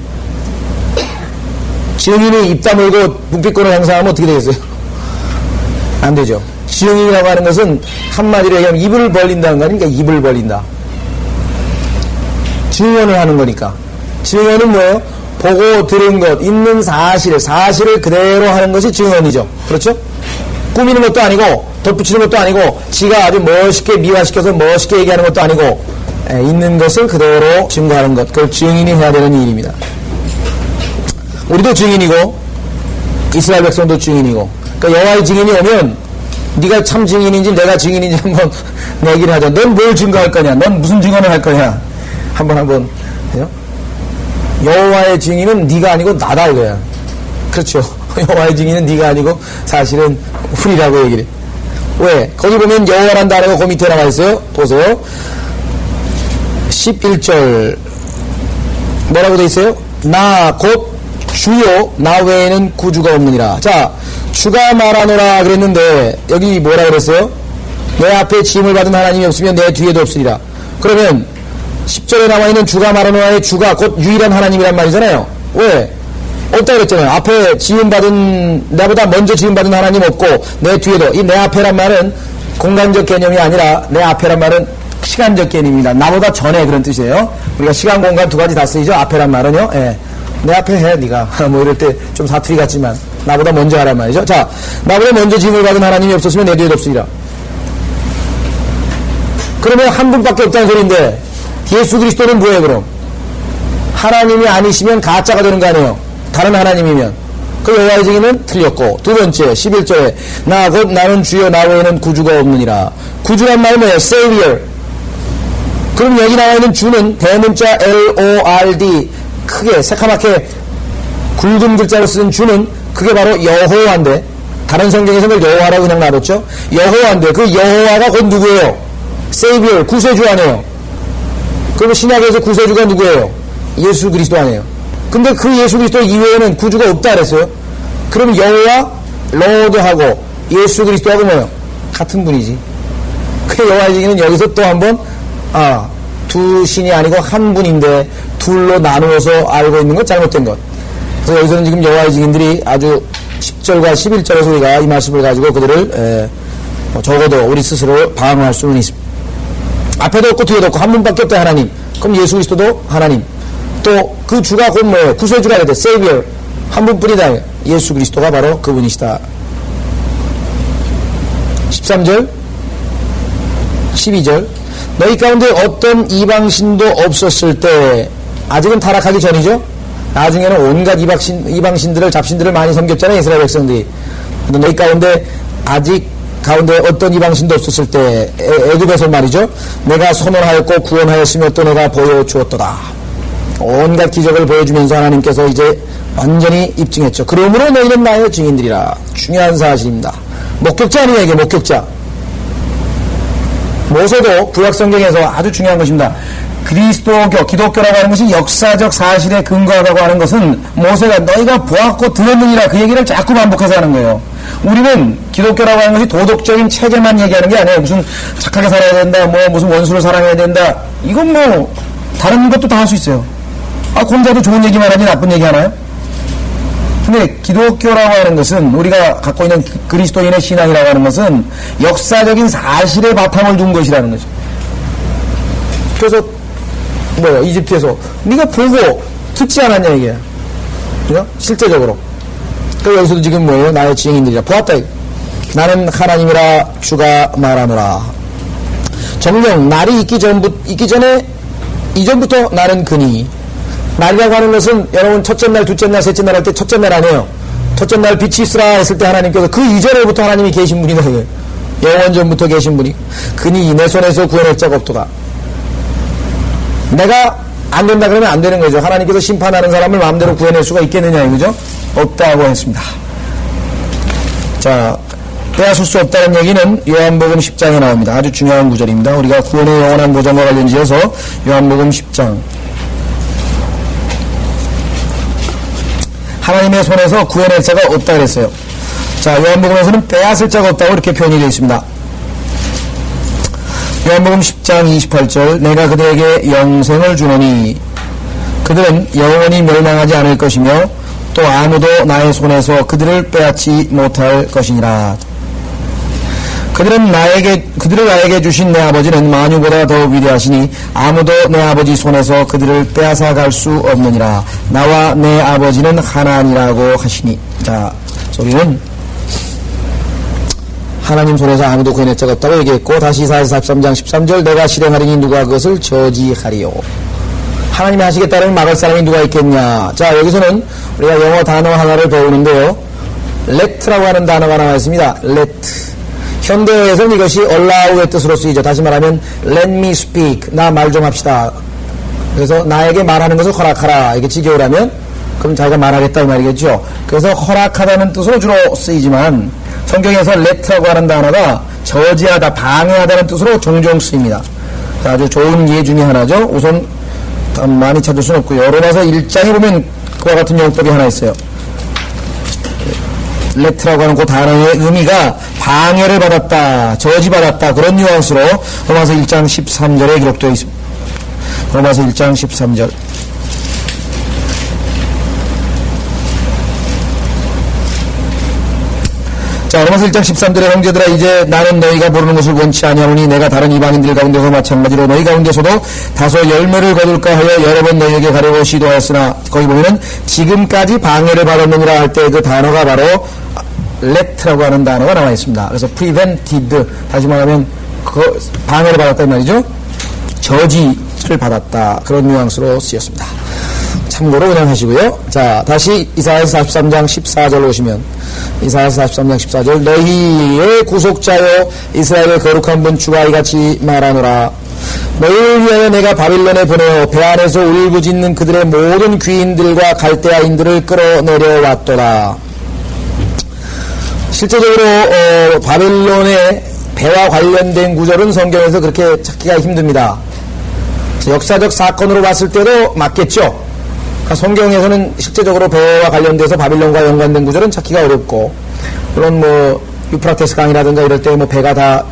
증인이 입 다물고 묵비권을 행사하면 어떻게 되겠어요? 안 되죠. 증인이라고 하는 것은 한마디로 얘기하면 입을 벌린다는 거 아닙니까? 입을 벌린다. 증언을 하는 거니까. 증언은 뭐예요? 보고 들은 것, 있는 사실을 그대로 하는 것이 증언이죠. 그렇죠? 꾸미는 것도 아니고, 덧붙이는 것도 아니고, 지가 아주 멋있게 미화시켜서 멋있게 얘기하는 것도 아니고, 있는 것을 그대로 증거하는 것. 그걸 증인이 해야 되는 일입니다. 우리도 증인이고, 이스라엘 백성도 증인이고, 그러니까 여호와의 증인이 오면, 네가 참 증인인지 내가 증인인지 한번 내기를 하자. 넌 뭘 증거할 거냐? 넌 무슨 증언을 할 거냐? 한번 해요? 여호와의 증인은 네가 아니고 나다 이거야. 그렇죠. 여호와의 증인은 네가 아니고 사실은 우리라고 얘기를 해. 왜? 거기 보면 여호와란 단어가 그 밑에 나와 있어요. 보세요. 11절 뭐라고 돼 있어요? 나 곧 주요 나 외에는 구주가 없느니라. 자, 주가 말하노라 그랬는데 여기 뭐라 그랬어요? 내 앞에 지음을 받은 하나님이 없으면 내 뒤에도 없으리라. 그러면 10절에 나와있는 주가 말하노라의 주가 곧 유일한 하나님이란 말이잖아요. 왜? 없다 그랬잖아요. 앞에 지음받은, 나보다 먼저 지음받은 하나님 없고 내 뒤에도, 이 내 앞에란 말은 공간적 개념이 아니라 내 앞에란 말은 시간적 개념입니다. 나보다 전에 그런 뜻이에요. 우리가 시간 공간 두 가지 다 쓰이죠. 앞에란 말은요. 예. 내 앞에 해 네가 뭐 이럴 때 좀 사투리 같지만 나보다 먼저 하란 말이죠. 자, 나보다 먼저 지음을 받은 하나님이 없었으면 내 뒤에도 없으리라. 그러면 한 분밖에 없다는 소리인데 예수 그리스도는 뭐예요 그럼? 하나님이 아니시면 가짜가 되는 거 아니에요? 다른 하나님이면. 그 여호와의 증인은 틀렸고. 두 번째 11절에 나 곧 나는 주여 나 외에는 구주가 없느니라. 구주란 말 뭐예요? Savior. 그럼 여기 나와 있는 주는 대문자 L-O-R-D 크게 새카맣게 굵은 글자로 쓴 주는 그게 바로 여호와인데 다른 성경에서는 여호와라고 그냥 놔뒀죠. 여호와인데 그 여호와가 곧 누구예요? Savior, 구세주 아니에요. 그러면 신약에서 구세주가 누구예요? 예수 그리스도 아니에요. 근데 그 예수 그리스도 이외에는 구주가 없다 그랬어요. 그럼 여호와, 로드하고 예수 그리스도하고 뭐예요? 같은 분이지. 그 여호와의 증인은 여기서 또 한번 두 신이 아니고 한 분인데 둘로 나누어서 알고 있는 것 잘못된 것. 그래서 여기서는 지금 여호와의 증인들이 아주 10절과 11절에서 우리가 이 말씀을 가지고 그들을 적어도 우리 스스로 방어할 수는 있습니다. 앞에도 없고 뒤에도 없고 한 분밖에 없다 하나님. 그럼 예수 그리스도도 하나님. 또 그 주가 곧 뭐예요? 구세주가 돼야 돼. Savior. 한 분뿐이다. 예수 그리스도가 바로 그분이시다. 13절 12절 너희 가운데 어떤 이방신도 없었을 때 아직은 타락하기 전이죠. 나중에는 온갖 이방신들을 잡신들을 많이 섬겼잖아요. 이스라엘 백성들이. 너희 가운데 아직 가운데 어떤 이방신도 없었을 때 애굽에서 말이죠. 내가 선언하였고 구원하였으며 또 내가 보여주었도다. 온갖 기적을 보여주면서 하나님께서 이제 완전히 입증했죠. 그러므로 너희는 나의 증인들이라. 중요한 사실입니다. 목격자 아니에요 이게 목격자. 모세도 구약성경에서 아주 중요한 것입니다. 그리스도교, 기독교라고 하는 것이 역사적 사실에 근거하다고 하는 것은 모세가 너희가 보았고 들었느니라 그 얘기를 자꾸 반복해서 하는 거예요. 우리는 기독교라고 하는 것이 도덕적인 체계만 얘기하는 게 아니에요. 무슨 착하게 살아야 된다, 뭐 무슨 원수를 사랑해야 된다. 이건 뭐 다른 것도 다 할 수 있어요. 혼자도 좋은 얘기만 하지 나쁜 얘기 하나요? 근데 기독교라고 하는 것은 우리가 갖고 있는 그리스도인의 신앙이라고 하는 것은 역사적인 사실에 바탕을 둔 것이라는 거죠. 그래서 뭐요? 이집트에서 네가 보고 듣지 않았냐 이게. 그죠? 실제적으로. 그 여기서도 지금 뭐예요? 나의 증인들이라 보았다. 나는 하나님이라 주가 말하노라. 정령 날이 있기 전에 이전부터 나는 그니. 날이라고 하는 것은 여러분 첫째 날, 둘째 날, 셋째 날 할 때 첫째 날 아니에요. 첫째 날 빛이 있으라 했을 때 하나님께서 그 이전에부터 하나님이 계신 분이다. 영원전부터 계신 분이. 그니 내 손에서 구원할 자가 없도다. 내가 안 된다 그러면 안 되는 거죠. 하나님께서 심판하는 사람을 마음대로 구해낼 수가 있겠느냐 이거죠. 없다고 했습니다. 자, 빼앗을 수 없다는 얘기는 요한복음 10장에 나옵니다. 아주 중요한 구절입니다. 우리가 구원의 영원한 보장과 관련지어서 요한복음 10장 하나님의 손에서 구해낼 자가 없다 그랬어요. 자, 요한복음에서는 빼앗을 자가 없다고 이렇게 표현이 되어 있습니다. 요한복음 10장 28절 내가 그들에게 영생을 주노니 그들은 영원히 멸망하지 않을 것이며 또 아무도 나의 손에서 그들을 빼앗지 못할 것이니라. 그들을 나에게 주신 내 아버지는 만유보다 더 위대하시니 아무도 내 아버지 손에서 그들을 빼앗아 갈 수 없느니라. 나와 내 아버지는 하나니라고 하시니. 자, 소리는 하나님 손에서 아무도 구해낼 자가 없다고 얘기했고, 다시 이사야서 43장 13절 내가 실행하리니 누가 그것을 저지하리요. 하나님이 하시겠다는 막을 사람이 누가 있겠냐. 자, 여기서는 우리가 영어 단어 하나를 배우는데요, let라고 하는 단어가 나와 있습니다. let. 현대어에서는 이것이 allow의 뜻으로 쓰이죠. 다시 말하면 let me speak, 나 말 좀 합시다. 그래서 나에게 말하는 것을 허락하라, 이게 직역을 그럼 자기가 말하겠다 이 말이겠죠. 그래서 허락하다는 뜻으로 주로 쓰이지만 성경에서 let라고 하는 단어가 저지하다, 방해하다는 뜻으로 종종 쓰입니다. 아주 좋은 예 중에 하나죠. 우선 많이 찾을 수는 없고요. 로마서 1장에 보면 그와 같은 용법이 하나 있어요. let라고 하는 그 단어의 의미가 방해를 받았다, 저지받았다, 그런 뉘앙스로 로마서 1장 13절에 기록되어 있습니다. 로마서 1장 13절. 자, 로마서 1장 13절에 형제들아 이제 나는 너희가 모르는 것을 원치 아니하오니 내가 다른 이방인들 가운데서 마찬가지로 너희 가운데서도 다소 열매를 거둘까 하여 여러 번 너희에게 가려고 시도하였으나, 거기 보면은 지금까지 방해를 받았느니라 할 때 그 단어가 바로 let라고 하는 단어가 나와 있습니다. 그래서 prevented, 다시 말하면 그 방해를 받았다 이 말이죠. 저지를 받았다, 그런 뉘앙스로 쓰였습니다. 참고로 그냥 하시고요. 자, 다시 이사야서 43장 14절 오시면, 이사야서 43장 14절 너희의 구속자여 이스라엘의 거룩한 분 주가 이같이 말하노라. 너희를 위하여 내가 바빌론에 보내어 배 안에서 울부짖는 그들의 모든 귀인들과 갈대아인들을 끌어내려 왔도다. 실제적으로 바빌론의 배와 관련된 구절은 성경에서 그렇게 찾기가 힘듭니다. 역사적 사건으로 봤을 때도 맞겠죠. 그러니까 성경에서는 실제적으로 배와 관련돼서 바빌론과 연관된 구절은 찾기가 어렵고, 물론 뭐 유프라테스 강이라든가 이럴 때 뭐 배가 다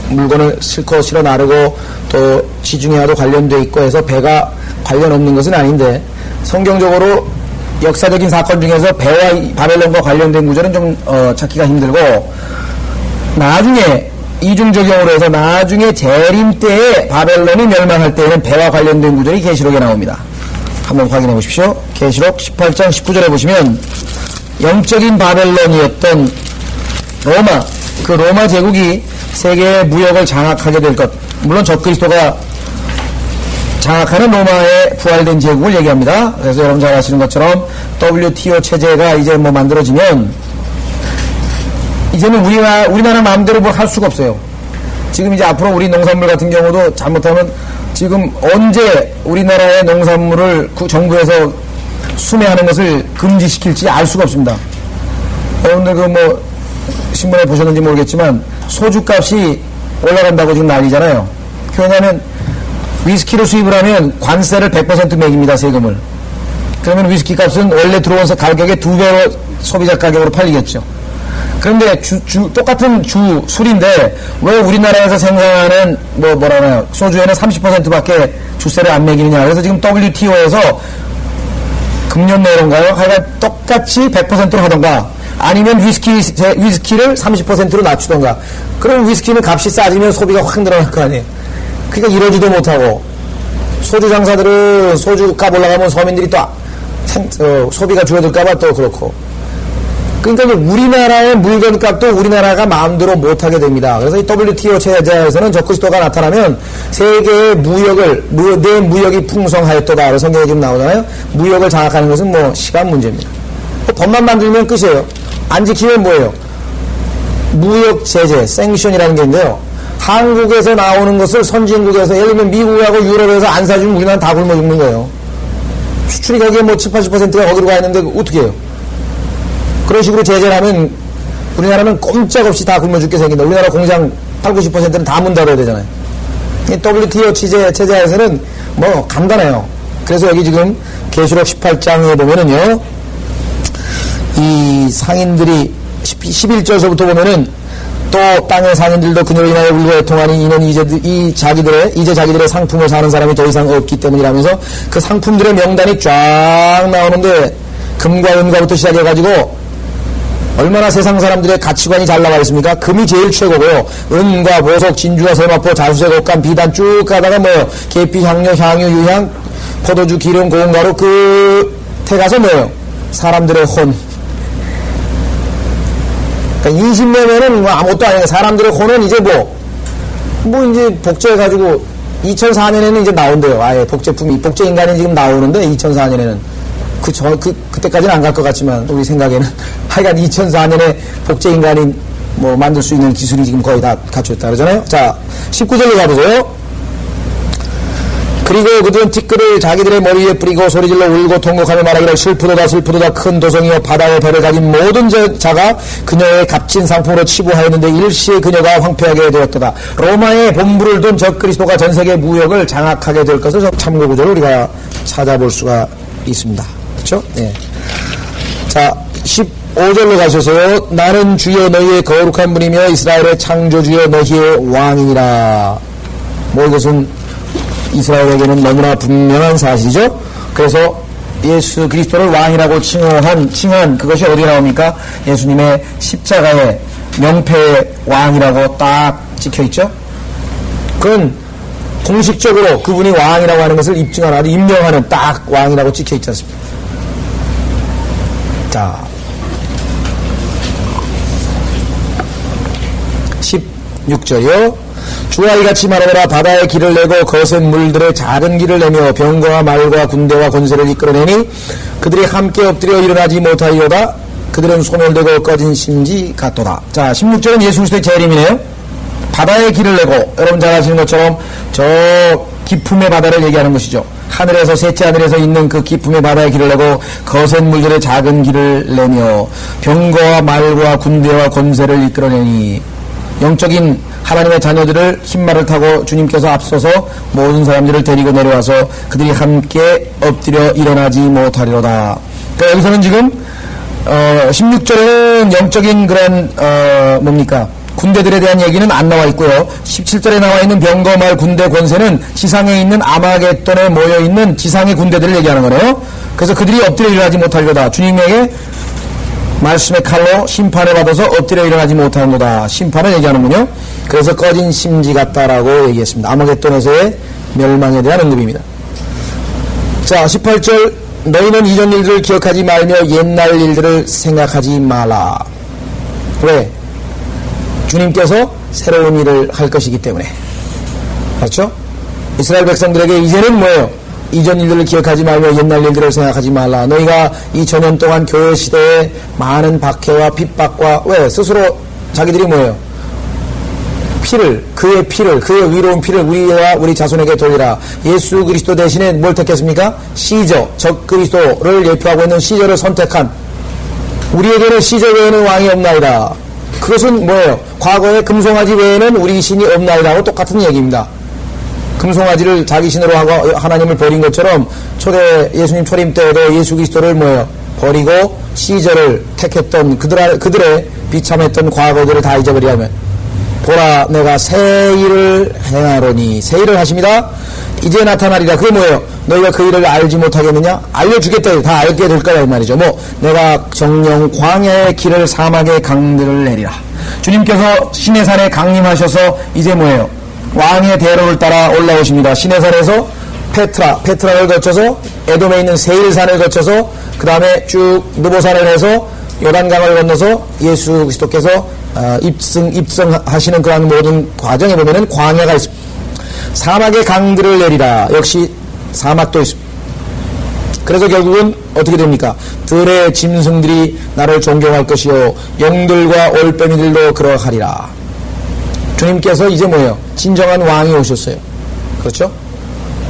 물건을 실컷 실어 나르고 또 지중해와도 관련돼 있고 해서 배가 관련 없는 것은 아닌데, 성경적으로 역사적인 사건 중에서 배와 바벨론과 관련된 구절은 좀 찾기가 힘들고, 나중에 이중적용으로 해서 나중에 재림 때에 바벨론이 멸망할 때에는 배와 관련된 구절이 계시록에 나옵니다. 한번 확인해 보십시오. 계시록 18장 19절에 보시면 영적인 바벨론이었던 로마, 그 로마 제국이 세계의 무역을 장악하게 될 것, 물론 적그리스도가 장악하는 로마의 부활된 제국을 얘기합니다. 그래서 여러분 잘 아시는 것처럼 WTO 체제가 이제 뭐 만들어지면 이제는 우리나라 마음대로 뭐 할 수가 없어요. 지금 이제 앞으로 우리 농산물 같은 경우도 잘못하면 지금 언제 우리나라의 농산물을 정부에서 수매하는 것을 금지시킬지 알 수가 없습니다. 여러분들 그 뭐 신문에 보셨는지 모르겠지만 소주값이 올라간다고 지금 난리잖아요. 왜냐하면 위스키를 수입을 하면 관세를 100% 매깁니다, 세금을. 그러면 위스키 값은 원래 들어온 가격의 2배로 소비자 가격으로 팔리겠죠. 그런데 똑같은 술인데 왜 우리나라에서 생산하는 뭐라나요? 소주에는 30%밖에 주세를 안 매기느냐. 그래서 지금 WTO에서 금년 내로인가요? 하여간 똑같이 100%로 하던가, 아니면 위스키를 30%로 낮추던가. 그럼 위스키는 값이 싸지면 소비가 확 늘어날 거 아니에요. 그러니까 이러지도 못하고, 소주 장사들은 소주값 올라가면 서민들이 또 소비가 줄어들까봐 또 그렇고. 그러니까 우리나라의 물건값도 우리나라가 마음대로 못하게 됩니다. 그래서 이 WTO 체제에서는 적그리스도가 나타나면 세계의 내 무역이 풍성하였도다. 그래서 성경에 지금 나오잖아요. 무역을 장악하는 것은 뭐 시간 문제입니다. 법만 만들면 끝이에요. 안 지키면 뭐예요? 무역 제재, 생션이라는 게 있는데요. 한국에서 나오는 것을 선진국에서, 예를 들면 미국하고 유럽에서 안 사주면 우리나라는 다 굶어 죽는 거예요. 수출이 거기에 뭐 70~80%가 거기로 가 있는데 어떻게 해요? 그런 식으로 제재를 하면 우리나라는 꼼짝없이 다 굶어 죽게 생긴다. 우리나라 공장 80~90%는 다 문 닫아야 되잖아요. 이 WTO 체제에서는 뭐 간단해요. 그래서 여기 지금 계시록 18장에 보면은요, 이 상인들이 11절서부터 보면은 또 땅의 상인들도 그녀로 인하여 울고 애통하니 이는 이제 자기들의 상품을 사는 사람이 더 이상 없기 때문이라면서 그 상품들의 명단이 쫙 나오는데, 금과 은과부터 시작해가지고 얼마나 세상 사람들의 가치관이 잘 나와 있습니까? 금이 제일 최고고요. 은과 보석, 진주와 세마포, 자수색, 옷감, 비단 쭉 가다가 뭐요? 계피, 향료, 향유, 유향, 포도주, 기름, 고운가루 끝에 가서 뭐요? 사람들의 혼. 그러니까 20년에는 뭐 아무것도 아니에요. 사람들의 혼은 이제 뭐 이제 복제해가지고 2004년에는 이제 나온대요. 아예 복제 인간이 지금 나오는데 2004년에는. 그때까지는 안 갈 것 같지만, 우리 생각에는. 하여간 2004년에 복제 인간이 뭐 만들 수 있는 기술이 지금 거의 다 갖춰있다 그러잖아요. 자, 19절로 가보세요. 그리고 그들은 티끌을 자기들의 머리 위에 뿌리고 소리질러 울고 통곡하며 말하기를 슬프도다 슬프도다 큰 도성이여 바다의 배를 가진 모든 자가 그녀의 값진 상품으로 치부하였는데 일시에 그녀가 황폐하게 되었도다. 로마의 본부를 둔 적그리스도가 전세계 무역을 장악하게 될 것을 참고 구절을 우리가 찾아볼 수가 있습니다. 그렇죠? 네. 자, 15절로 가셔서요. 나는 주여 너희의 거룩한 분이며 이스라엘의 창조주여 너희의 왕이니라. 뭐 이것은 이스라엘에게는 너무나 분명한 사실이죠. 그래서 예수 그리스도를 왕이라고 칭한 그것이 어디에 나옵니까? 예수님의 십자가의 명패의 왕이라고 딱 찍혀있죠. 그건 공식적으로 그분이 왕이라고 하는 것을 입증하는, 임명하는 딱 왕이라고 찍혀있지 않습니까? 자, 16절이요. 주와 이같이 말하노라. 바다의 길을 내고 거센 물들의 작은 길을 내며 병거와 말과 군대와 권세를 이끌어내니 그들이 함께 엎드려 일어나지 못하리로다. 그들은 소멸되고 꺼진 심지 같도다. 자, 16절은 예수 그리스도의 재림이네요. 바다의 길을 내고, 여러분 잘 아시는 것처럼 저 깊음의 바다를 얘기하는 것이죠. 하늘에서, 셋째 하늘에서 있는 그 깊음의 바다의 길을 내고 거센 물들의 작은 길을 내며 병거와 말과 군대와 권세를 이끌어내니, 영적인 하나님의 자녀들을 흰말을 타고 주님께서 앞서서 모든 사람들을 데리고 내려와서 그들이 함께 엎드려 일어나지 못하리로다. 그러니까 여기서는 지금 16절에는 영적인 그런 뭡니까? 군대들에 대한 얘기는 안 나와 있고요. 17절에 나와 있는 병거, 말, 군대, 권세는 지상에 있는 아마겟돈에 모여있는 지상의 군대들을 얘기하는 거네요. 그래서 그들이 엎드려 일어나지 못하리로다. 주님에게 말씀의 칼로 심판을 받아서 엎드려 일어나지 못하는도다. 심판을 얘기하는군요. 그래서 꺼진 심지 같다라고 얘기했습니다. 아마겟돈에서의 멸망에 대한 언급입니다. 자, 18절. 너희는 이전 일들을 기억하지 말며 옛날 일들을 생각하지 마라. 왜? 주님께서 새로운 일을 할 것이기 때문에. 그렇죠? 이스라엘 백성들에게 이제는 뭐예요? 이전 일들을 기억하지 말며 옛날 일들을 생각하지 말라. 너희가 2000년 동안 교회 시대에 많은 박해와 핍박과, 왜? 스스로 자기들이 뭐예요? 그의 위로운 피를 우리와 우리 자손에게 돌리라. 예수 그리스도 대신에 뭘 택했습니까? 시저, 적그리스도를 예표하고 있는 시저를 선택한, 우리에게는 시저 외에는 왕이 없나이다. 그것은 뭐예요? 과거에 금송아지 외에는 우리 신이 없나이다하고 똑같은 얘기입니다. 금송아지를 자기 신으로 하고 하나님을 버린 것처럼 초대 예수님 초림 때에도 예수 그리스도를 뭐예요? 버리고 시저를 택했던 그들의 비참했던 과거들을 다 잊어버리면, 보라 내가 새 일을 행하노니, 새 일을 하십니다. 이제 나타나리라. 그게 뭐예요? 너희가 그 일을 알지 못하겠느냐? 알려주겠다. 다 알게 될 거야 이 말이죠. 내가 정령 광야의 길을 사막의 강들을 내리라. 주님께서 시내산에 강림하셔서 이제 뭐예요? 왕의 대로를 따라 올라오십니다. 시내산에서 페트라를 거쳐서 에돔에 있는 세일산을 거쳐서 그 다음에 쭉 느보산을 해서 요단강을 건너서 예수 그리스도께서 입성하시는 그런 모든 과정에 보면은 광야가 있습니다. 사막의 강들을 내리라. 역시 사막도 있습니다. 그래서 결국은 어떻게 됩니까? 들의 짐승들이 나를 존경할 것이요 영들과 올빼미들도 그러하리라. 주님께서 이제 뭐예요? 진정한 왕이 오셨어요. 그렇죠?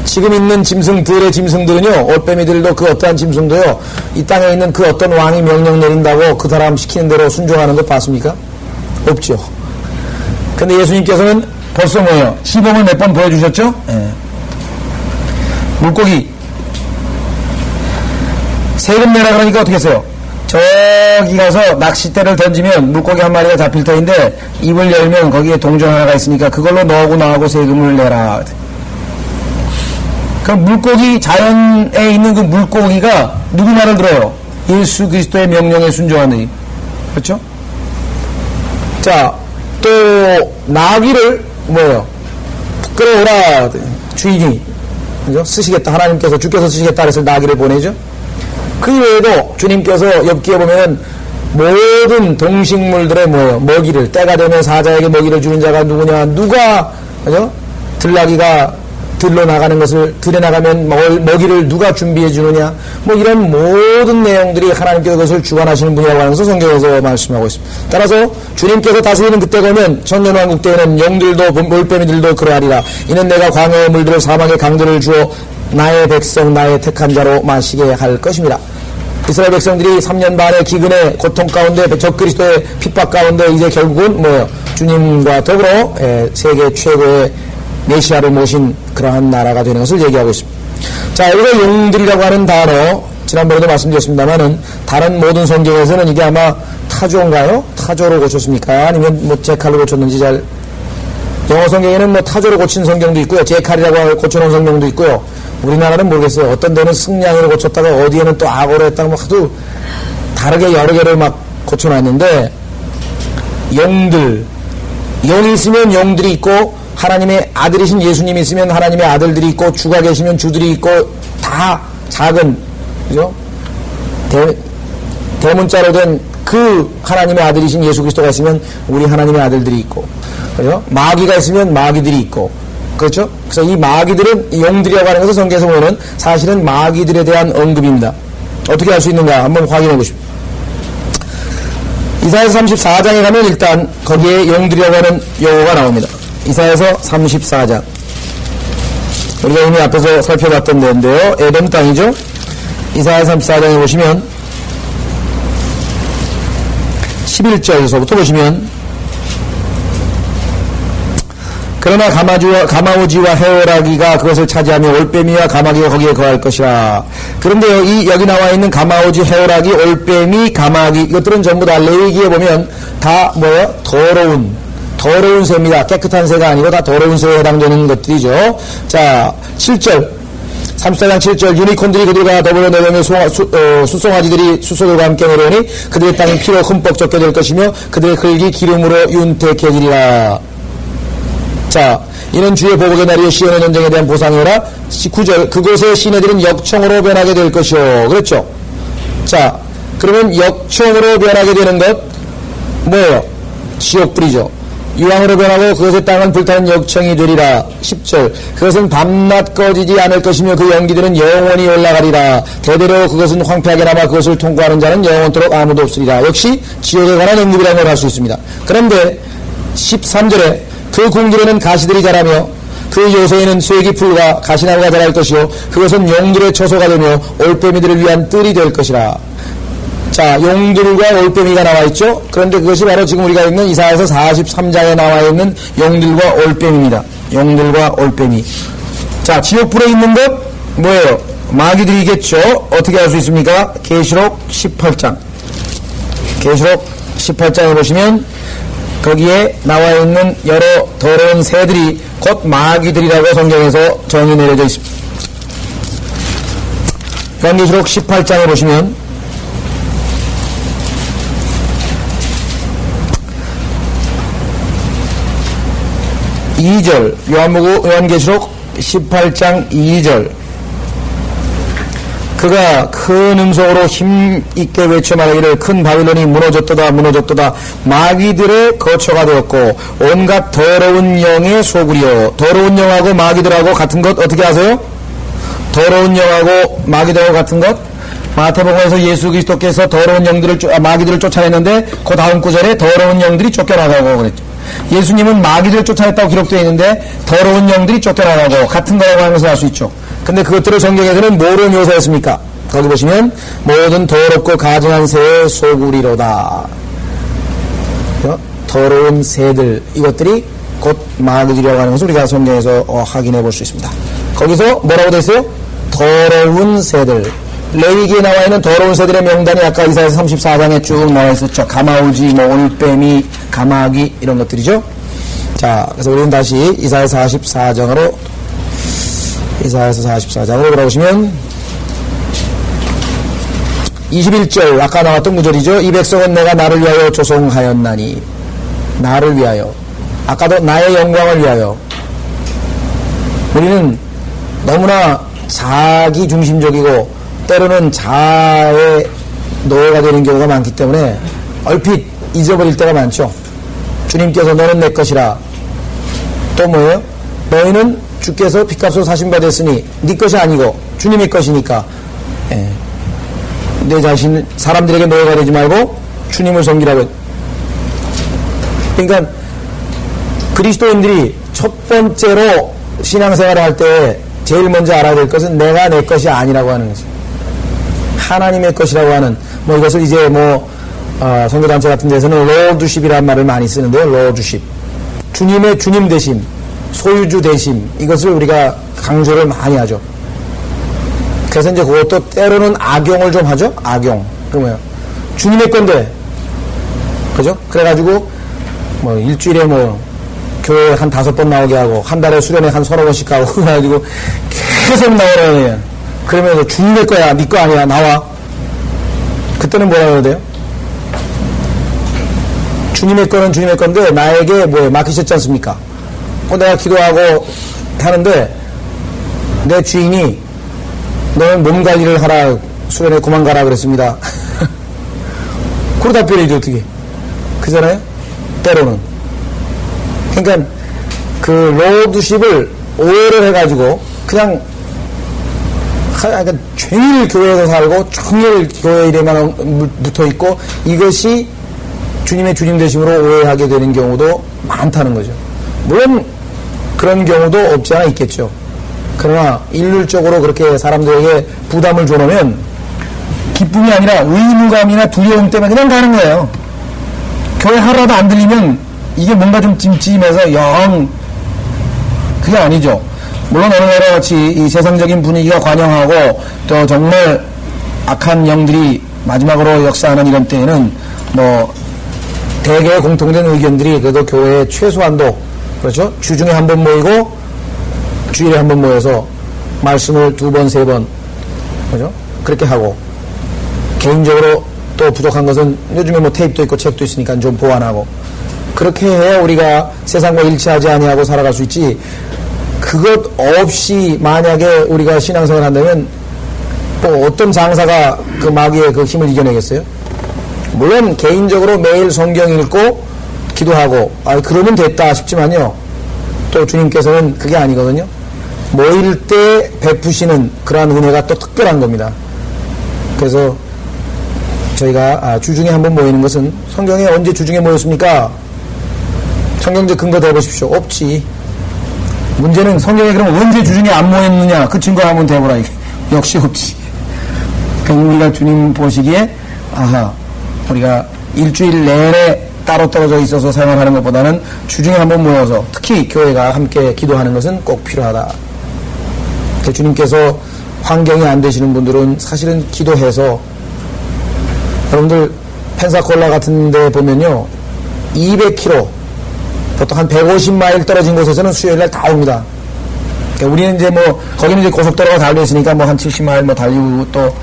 지금 있는 들의 짐승들은요, 올빼미들도 그 어떠한 짐승도요, 이 땅에 있는 그 어떤 왕이 명령 내린다고 그 사람 시키는 대로 순종하는 것 봤습니까? 없죠. 근데 예수님께서는 벌써 뭐예요? 시범을 몇 번 보여주셨죠? 네. 물고기 세금 내라 그러니까 어떻게 했어요? 저기 가서 낚싯대를 던지면 물고기 한 마리가 잡힐 터인데 입을 열면 거기에 동전 하나가 있으니까 그걸로 너하고 나하고 세금을 내라. 그럼 물고기, 자연에 있는 그 물고기가 누구 말을 들어요? 예수 그리스도의 명령에 순종하느니. 그렇죠? 자, 또 나귀를 뭐예요? 끌어오라 주인이, 그죠? 쓰시겠다, 하나님께서 주께서 쓰시겠다 그래서 나귀를 보내죠. 그 외에도 주님께서 엽기에 보면 모든 동식물들의 뭐예요? 먹이를, 때가 되면 사자에게 먹이를 주는 자가 누구냐? 누가, 그죠? 들나귀가 들러 나가는 것을, 들에 나가면 먹이를 누가 준비해 주느냐? 뭐 이런 모든 내용들이 하나님께서 그것을 주관하시는 분이라고 하는 것을 성경에서 말씀하고 있습니다. 따라서 주님께서 다스리는 그때가 오면 천년왕국 때에는 영들도 올빼미들도 그러하리라. 이는 내가 광야의 물들을 사막의 강들을 주어 나의 백성 나의 택한 자로 마시게 할 것입니다. 이스라엘 백성들이 3년 반의 기근의 고통 가운데 적그리스도의 핍박 가운데 이제 결국은 뭐예요? 주님과 더불어 세계 최고의 메시아를 모신 그러한 나라가 되는 것을 얘기하고 있습니다. 자, 여기서 용들이라고 하는 단어, 지난번에도 말씀드렸습니다만은 다른 모든 성경에서는 이게 아마 타조인가요? 타조로 고쳤습니까? 아니면 뭐 제칼로 고쳤는지 잘. 영어 성경에는 뭐 타조로 고친 성경도 있고요. 제칼이라고 고쳐놓은 성경도 있고요. 우리나라는 모르겠어요. 어떤 데는 승냥이로 고쳤다가 어디에는 또 악어로 했다가 뭐 하도 다르게 여러 개를 막 고쳐놨는데, 영들, 영이 있으면 영들이 있고, 하나님의 아들이신 예수님이 있으면 하나님의 아들들이 있고, 주가 계시면 주들이 있고, 다 작은, 그죠? 대문자로 된 그 하나님의 아들이신 예수 그리스도가 있으면 우리 하나님의 아들들이 있고, 그죠? 마귀가 있으면 마귀들이 있고, 그렇죠? 그래서 이 마귀들은, 영들이라고 하는 것을 성경에서 보면 사실은 마귀들에 대한 언급입니다. 어떻게 할 수 있는가 한번 확인해 보십시오. 이사야서 34장에 가면 일단 거기에 영들이라고 하는 용어가 나옵니다. 이사야서 34장. 우리가 이미 앞에서 살펴봤던 데인데요. 에돔 땅이죠. 이사야 34장에 보시면 11절에서부터 보시면, 그러나 가마오지와 헤오라기가 그것을 차지하며 올빼미와 가마귀가 거기에 거할 것이라. 그런데요, 여기 나와 있는 가마오지, 헤오라기, 올빼미, 가마귀, 이것들은 전부 다 레위기에 보면 다 뭐예요? 더러운 새입니다. 깨끗한 새가 아니고 다 더러운 새에 해당되는 것들이죠. 자, 7절. 34장 7절. 유니콘들이 그들과 더불어 내려오며 숫송아지들이 숫소들과 함께 내려오니 그들의 땅이 피로 흠뻑 젖게 될 것이며 그들의 흙이 기름으로 윤택해지리라. 자, 이는 주의 보복의 날이요 시온의 전쟁에 대한 보상이라. 19절. 그곳의 시내들은 역청으로 변하게 될 것이요. 그랬죠? 자, 그러면 역청으로 변하게 되는 것 뭐예요? 지옥불이죠. 유황으로 변하고 그것의 땅은 불타는 역청이 되리라. 10절. 그것은 밤낮 꺼지지 않을 것이며 그 연기들은 영원히 올라가리라. 대대로 그것은 황폐하게 남아 그것을 통과하는 자는 영원토록 아무도 없으리라. 역시 지옥에 관한 언급이라는 걸 할 수 있습니다. 그런데 13절에 그 궁들에는 가시들이 자라며 그 요새에는 쇠기풀과 가시나무가 자랄 것이요 그것은 용들의 처소가 되며 올빼미들을 위한 뜰이 될 것이라. 자, 용들과 올빼미가 나와 있죠. 그런데 그것이 바로 지금 우리가 있는 이사야서 43장에 나와 있는 용들과 올빼미입니다. 용들과 올빼미. 자, 지옥불에 있는 것 뭐예요? 마귀들이겠죠. 어떻게 알 수 있습니까? 계시록 18장. 계시록 18장에 보시면 거기에 나와 있는 여러 더러운 새들이 곧 마귀들이라고 성경에서 정의 내려져 있습니다. 요한계시록 18장에 보시면 2절, 요한계시록 18장 2절. 그가 큰 음성으로 힘있게 외쳐 말하기를 큰 바빌론이 무너졌도다 무너졌도다 마귀들의 거처가 되었고 온갖 더러운 영의 소굴이요. 더러운 영하고 마귀들하고 같은 것 어떻게 아세요? 더러운 영하고 마귀들하고 같은 것? 마태복음에서 예수 그리스도께서 더러운 영들을 마귀들을 쫓아냈는데 그 다음 구절에 더러운 영들이 쫓겨나가고 그랬죠. 예수님은 마귀들을 쫓아냈다고 기록되어 있는데 더러운 영들이 쫓겨나가고 같은 거라고 하는 것을 알 수 있죠. 근데 그것들을 성경에서는 뭐로 묘사했습니까? 거기 보시면 모든 더럽고 가증한 새의 소굴이로다. 더러운 새들, 이것들이 곧 마귀들이라고 하는 것을 우리가 성경에서 확인해 볼 수 있습니다. 거기서 뭐라고 되어 있어요? 더러운 새들. 레위기에 나와 있는 더러운 새들의 명단이 아까 이사야서 34장에 쭉 나와 있었죠. 가마우지, 뭐 올빼미, 가마귀 이런 것들이죠. 자, 그래서 우리는 다시 이사야서 44장으로 돌아오시면 21절 아까 나왔던 구절이죠. 이 백성은 내가 나를 위하여 조성하였나니. 나를 위하여. 아까도 나의 영광을 위하여. 우리는 너무나 자기 중심적이고 때로는 자아의 노예가 되는 경우가 많기 때문에 얼핏 잊어버릴 때가 많죠. 주님께서 너는 내 것이라. 또 뭐예요? 너희는 주께서 핏값으로 사신 바 됐으니 네 것이 아니고 주님의 것이니까 내 자신 사람들에게 노예가 되지 말고 주님을 섬기라고. 그러니까 그리스도인들이 첫 번째로 신앙생활을 할 때 제일 먼저 알아야 될 것은 내가 내 것이 아니라고 하는 거죠. 하나님의 것이라고 하는, 뭐 이것을 이제 선교단체 같은 데서는 로드십이라는 말을 많이 쓰는데요. 로드십. 주님의 주님 되심, 소유주 되심, 이것을 우리가 강조를 많이 하죠. 그래서 이제 그것도 때로는 악용을 좀 하죠. 악용. 그 뭐야? 주님의 건데, 그죠? 그래가지고 일주일에 교회 한 5번 나오게 하고 한 달에 수련회 한 30번씩 가고 그래가지고 계속 나오라는 거예요. 그러면서 주님의 거야, 네 거 아니야, 나와. 그때는 뭐라고 해야 돼요? 주님의 거는 주님의 건데 나에게 맡기셨지 않습니까? 내가 기도하고 하는데 내 주인이 너는 몸 관리를 하라, 수련회 그만 가라 그랬습니다. 그러다 답변이죠, 어떻게. 그잖아요? 때로는. 그러니까 그 로드십을 오해를 해가지고 그냥 종일 교회에서 살고 종일 교회 일에만 붙어있고 이것이 주님의 주님 되심으로 오해하게 되는 경우도 많다는 거죠. 물론 그런 경우도 없지 않아 있겠죠. 그러나 일률적으로 그렇게 사람들에게 부담을 줘놓으면 기쁨이 아니라 의무감이나 두려움 때문에 그냥 가는 거예요. 교회 하루라도 안 들리면 이게 뭔가 좀 찜찜해서 영 그게 아니죠. 물론 어느 나라 같이 이 세상적인 분위기가 관영하고 또 정말 악한 영들이 마지막으로 역사하는 이런 때에는 대개 공통된 의견들이 그래도 교회에 최소한도 그렇죠. 주중에 한 번 모이고 주일에 한 번 모여서 말씀을 2번, 3번 그렇죠. 그렇게 하고 개인적으로 또 부족한 것은 요즘에 테이프도 있고 책도 있으니까 좀 보완하고 그렇게 해야 우리가 세상과 일치하지 아니하고 살아갈 수 있지. 그것 없이 만약에 우리가 신앙생활을 한다면 어떤 장사가 그 마귀의 그 힘을 이겨내겠어요? 물론 개인적으로 매일 성경 읽고 기도하고 그러면 됐다 싶지만요. 또 주님께서는 그게 아니거든요. 모일 때 베푸시는 그러한 은혜가 또 특별한 겁니다. 그래서 저희가 주중에 한번 모이는 것은 성경에 언제 주중에 모였습니까? 성경적 근거 대보십시오. 없지. 문제는 성경에 그럼 언제 주중에 안 모였느냐 그 증거 한번 대보라. 이게 역시 없지. 그러니까 우리가 주님 보시기에 우리가 일주일 내내 따로 떨어져 있어서 생활하는 것보다는 주중에 한번 모여서 특히 교회가 함께 기도하는 것은 꼭 필요하다. 주님께서 환경이 안 되시는 분들은 사실은 기도해서 여러분들 펜사콜라 같은 데 보면요 200km 보통 한 150마일 떨어진 곳에서는 수요일날 다 옵니다. 그러니까 우리는 이제 거기는 이제 고속도로가 달려 있으니까 한 70마일 달리고 또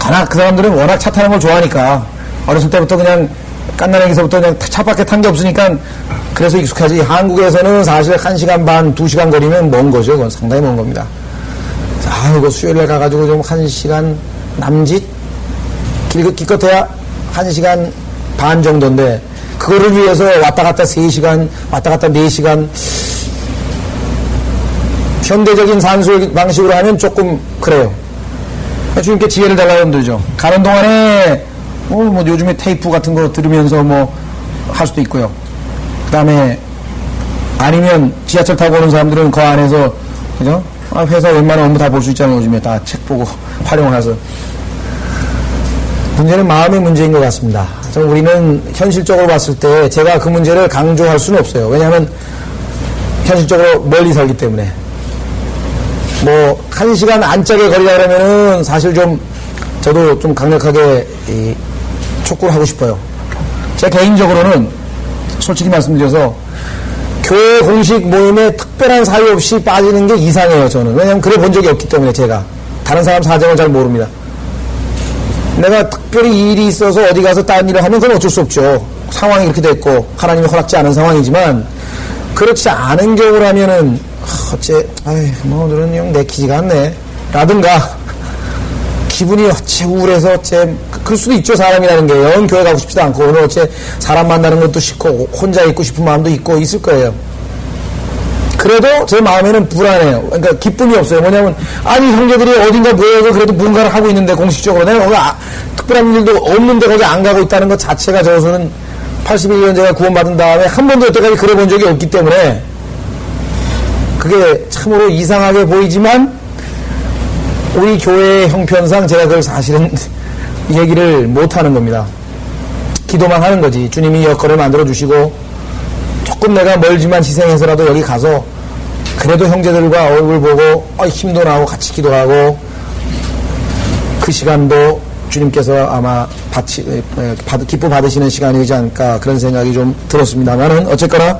워낙 그 사람들은 워낙 차 타는 걸 좋아하니까 어렸을 때부터 그냥 깐나랭이서부터 그냥 차 밖에 탄 게 없으니까 그래서 익숙하지. 한국에서는 사실 1시간 반, 2시간 거리면 먼 거죠. 그건 상당히 먼 겁니다. 그 수요일날 가가지고 좀 1시간 남짓 기껏해야 1시간 반 정도인데 그거를 위해서 왔다 갔다 3시간, 왔다 갔다 4시간 현대적인 산술 방식으로 하면 조금 그래요. 주님께 지혜를 달라고 하면 되죠. 가는 동안에 요즘에 테이프 같은 거 들으면서 할 수도 있고요. 그 다음에 아니면 지하철 타고 오는 사람들은 그 안에서 그죠? 회사 웬만한 업무 다 볼 수 있잖아요. 요즘에 다 책 보고 활용해서. 문제는 마음의 문제인 것 같습니다. 우리는 현실적으로 봤을 때 제가 그 문제를 강조할 수는 없어요. 왜냐하면 현실적으로 멀리 살기 때문에 1시간 안짝의 거리라 그러면은 사실 저도 좀 강력하게 촉구를 하고 싶어요. 제 개인적으로는 솔직히 말씀드려서 교회 공식 모임에 특별한 사유 없이 빠지는 게 이상해요. 저는. 왜냐하면 그래 본 적이 없기 때문에 제가 다른 사람 사정을 잘 모릅니다. 내가 특별히 일이 있어서 어디 가서 딴 일을 하면 그건 어쩔 수 없죠. 상황이 그렇게 됐고 하나님이 허락지 않은 상황이지만 그렇지 않은 경우라면은 뭐 오늘은 영 내키지가 않네 라든가 기분이 어째 우울해서 어째 그럴 수도 있죠. 사람이라는 게 영 교회 가고 싶지도 않고 오늘 어째 사람 만나는 것도 싫고 혼자 있고 싶은 마음도 있고 있을 거예요. 그래도 제 마음에는 불안해요. 그러니까 기쁨이 없어요. 뭐냐면 아니 형제들이 어딘가 모여서 그래도 뭔가를 하고 있는데 공식적으로 내가 거기 특별한 일도 없는데 거기 안 가고 있다는 것 자체가 저로서는 81년 제가 구원받은 다음에 한 번도 여태까지 그래 본 적이 없기 때문에 그게 참으로 이상하게 보이지만 우리 교회의 형편상 제가 그걸 사실은 얘기를 못하는 겁니다. 기도만 하는 거지. 주님이 여건을 만들어 주시고 조금 내가 멀지만 희생해서라도 여기 가서 그래도 형제들과 얼굴 보고 힘도 나고 같이 기도하고 그 시간도 주님께서 아마 기뻐 받으시는 시간이지 않을까 그런 생각이 좀 들었습니다만은 어쨌거나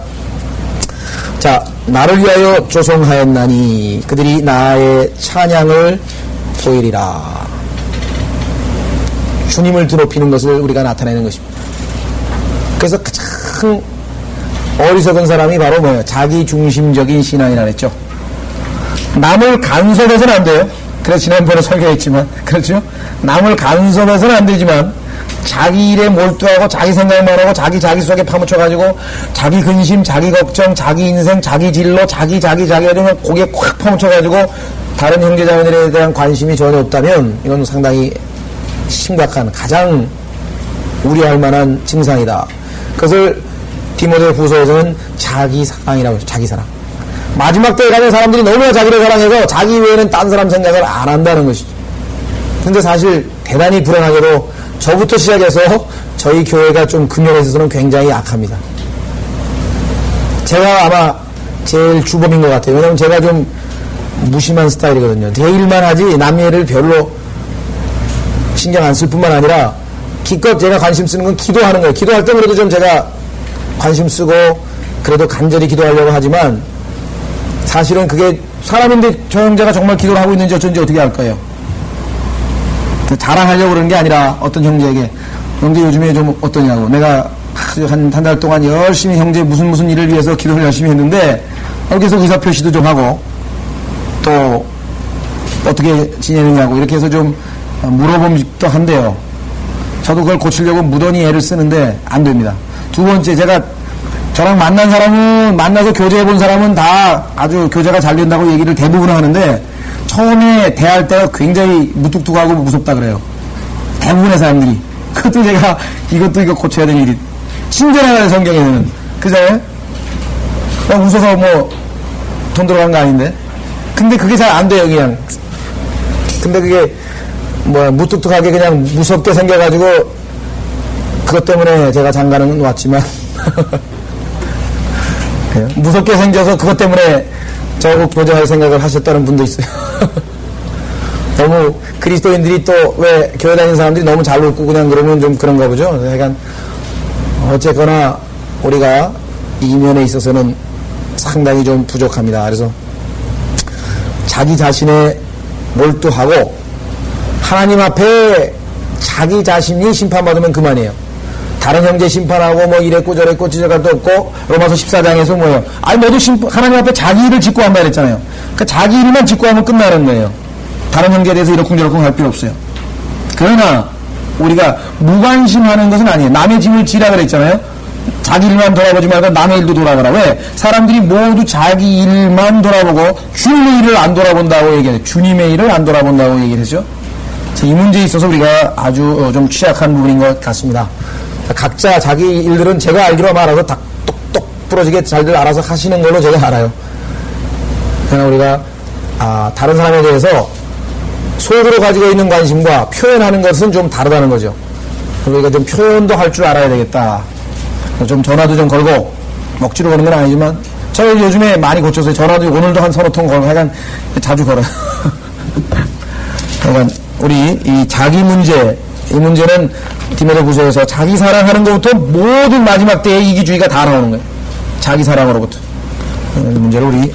자 나를 위하여 조성하였나니 그들이 나의 찬양을 보이리라. 주님을 드높이는 것을 우리가 나타내는 것입니다. 그래서 가장 어리석은 사람이 바로 뭐예요? 자기중심적인 신앙이라 그랬죠. 남을 간섭해서는 안 돼요. 그래서 지난번에 설교했지만 그렇죠? 남을 간섭해서는 안 되지만 자기 일에 몰두하고 자기 생각만 하고 자기 속에 파묻혀가지고 자기 근심, 자기 걱정, 자기 인생, 자기 진로, 자기 이러면 고개 콱 파묻혀가지고 다른 형제자매들에 대한 관심이 전혀 없다면 이건 상당히 심각한 가장 우려할 만한 증상이다. 그것을 디모데 후서에서는 자기 사랑이라고 했죠. 자기 사랑. 마지막 때에 가면 사람들이 너무나 자기를 사랑해서 자기 외에는 딴 사람 생각을 안 한다는 것이죠. 근데 사실 대단히 불안하게도 저부터 시작해서 저희 교회가 좀 금연에 있어서는 굉장히 약합니다. 제가 아마 제일 주범인 것 같아요. 왜냐면 제가 좀 무심한 스타일이거든요. 제 일만 하지 남의 일을 별로 신경 안 쓸 뿐만 아니라 기껏 제가 관심 쓰는 건 기도하는 거예요. 기도할 때 그래도 좀 제가 관심 쓰고 그래도 간절히 기도하려고 하지만 사실은 그게 사람인데 저 형제가 정말 기도를 하고 있는지 어쩐지 어떻게 할까요? 자랑하려고 그러는 게 아니라 어떤 형제에게 형제 요즘에 좀 어떠냐고 내가 한 달 동안 열심히 형제 무슨 일을 위해서 기도를 열심히 했는데 여기서 의사표시도 좀 하고 또 어떻게 지내느냐고 이렇게 해서 좀 물어보기도 한대요. 저도 그걸 고치려고 무던히 애를 쓰는데 안 됩니다. 두 번째 제가 저랑 만나서 교제해본 사람은 다 아주 교제가 잘 된다고 얘기를 대부분 하는데 처음에 대할 때가 굉장히 무뚝뚝하고 무섭다 그래요. 대부분의 사람들이. 그것도 제가 이거 고쳐야 될 일이 친절하네 성경에는. 그잖아요? 그냥 웃어서 뭐 돈 들어간 거 아닌데. 근데 그게 잘 안 돼요 그냥. 근데 그게 무뚝뚝하게 그냥 무섭게 생겨가지고 그것 때문에 제가 장가는 왔지만 무섭게 생겨서 그것 때문에 저하고 교제할 생각을 하셨다는 분도 있어요. 너무 그리스도인들이 또 왜 교회 다니는 사람들이 너무 잘 웃고 그냥 그러면 좀 그런가 보죠. 그러니까 어쨌거나 우리가 이 면에 있어서는 상당히 좀 부족합니다. 그래서 자기 자신에 몰두하고 하나님 앞에 자기 자신이 심판받으면 그만이에요. 다른 형제 심판하고 뭐 이랬고 저랬고 지적할 도 없고 로마서 14장에서 뭐예요? 모두 하나님 앞에 자기 일을 짓고 한다 그랬잖아요. 그러니까 자기 일만 짓고 하면 끝나는 거예요. 다른 형제에 대해서 이러쿵저러쿵 할 필요 없어요. 그러나 우리가 무관심하는 것은 아니에요. 남의 짐을 지라 그랬잖아요. 자기 일만 돌아보지 말고 남의 일도 돌아보라. 왜? 사람들이 모두 자기 일만 돌아보고 주님의 일을 안 돌아본다고 얘기해요. 주님의 일을 안 돌아본다고 얘기했죠. 이 문제에 있어서 우리가 아주 좀 취약한 부분인 것 같습니다. 각자 자기 일들은 제가 알기로 알아서 다 똑똑 부러지게 잘들 알아서 하시는 걸로 제가 알아요. 그러나 우리가 다른 사람에 대해서 속으로 가지고 있는 관심과 표현하는 것은 좀 다르다는 거죠. 우리가 좀 표현도 할 줄 알아야 되겠다. 좀 전화도 좀 걸고 먹지로 거는 건 아니지만 저 요즘에 많이 고쳤어요. 전화도 오늘도 한 서너 통 걸고 하여간 자주 걸어요. 그러니까 우리 이 자기 문제, 이 문제는 디모데 후서에서 자기 사랑하는 것부터 모든 마지막 때의 이기주의가 다 나오는 거예요. 자기 사랑으로부터. 이 문제를 우리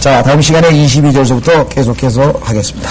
다음 시간에 22절서부터 계속해서 하겠습니다.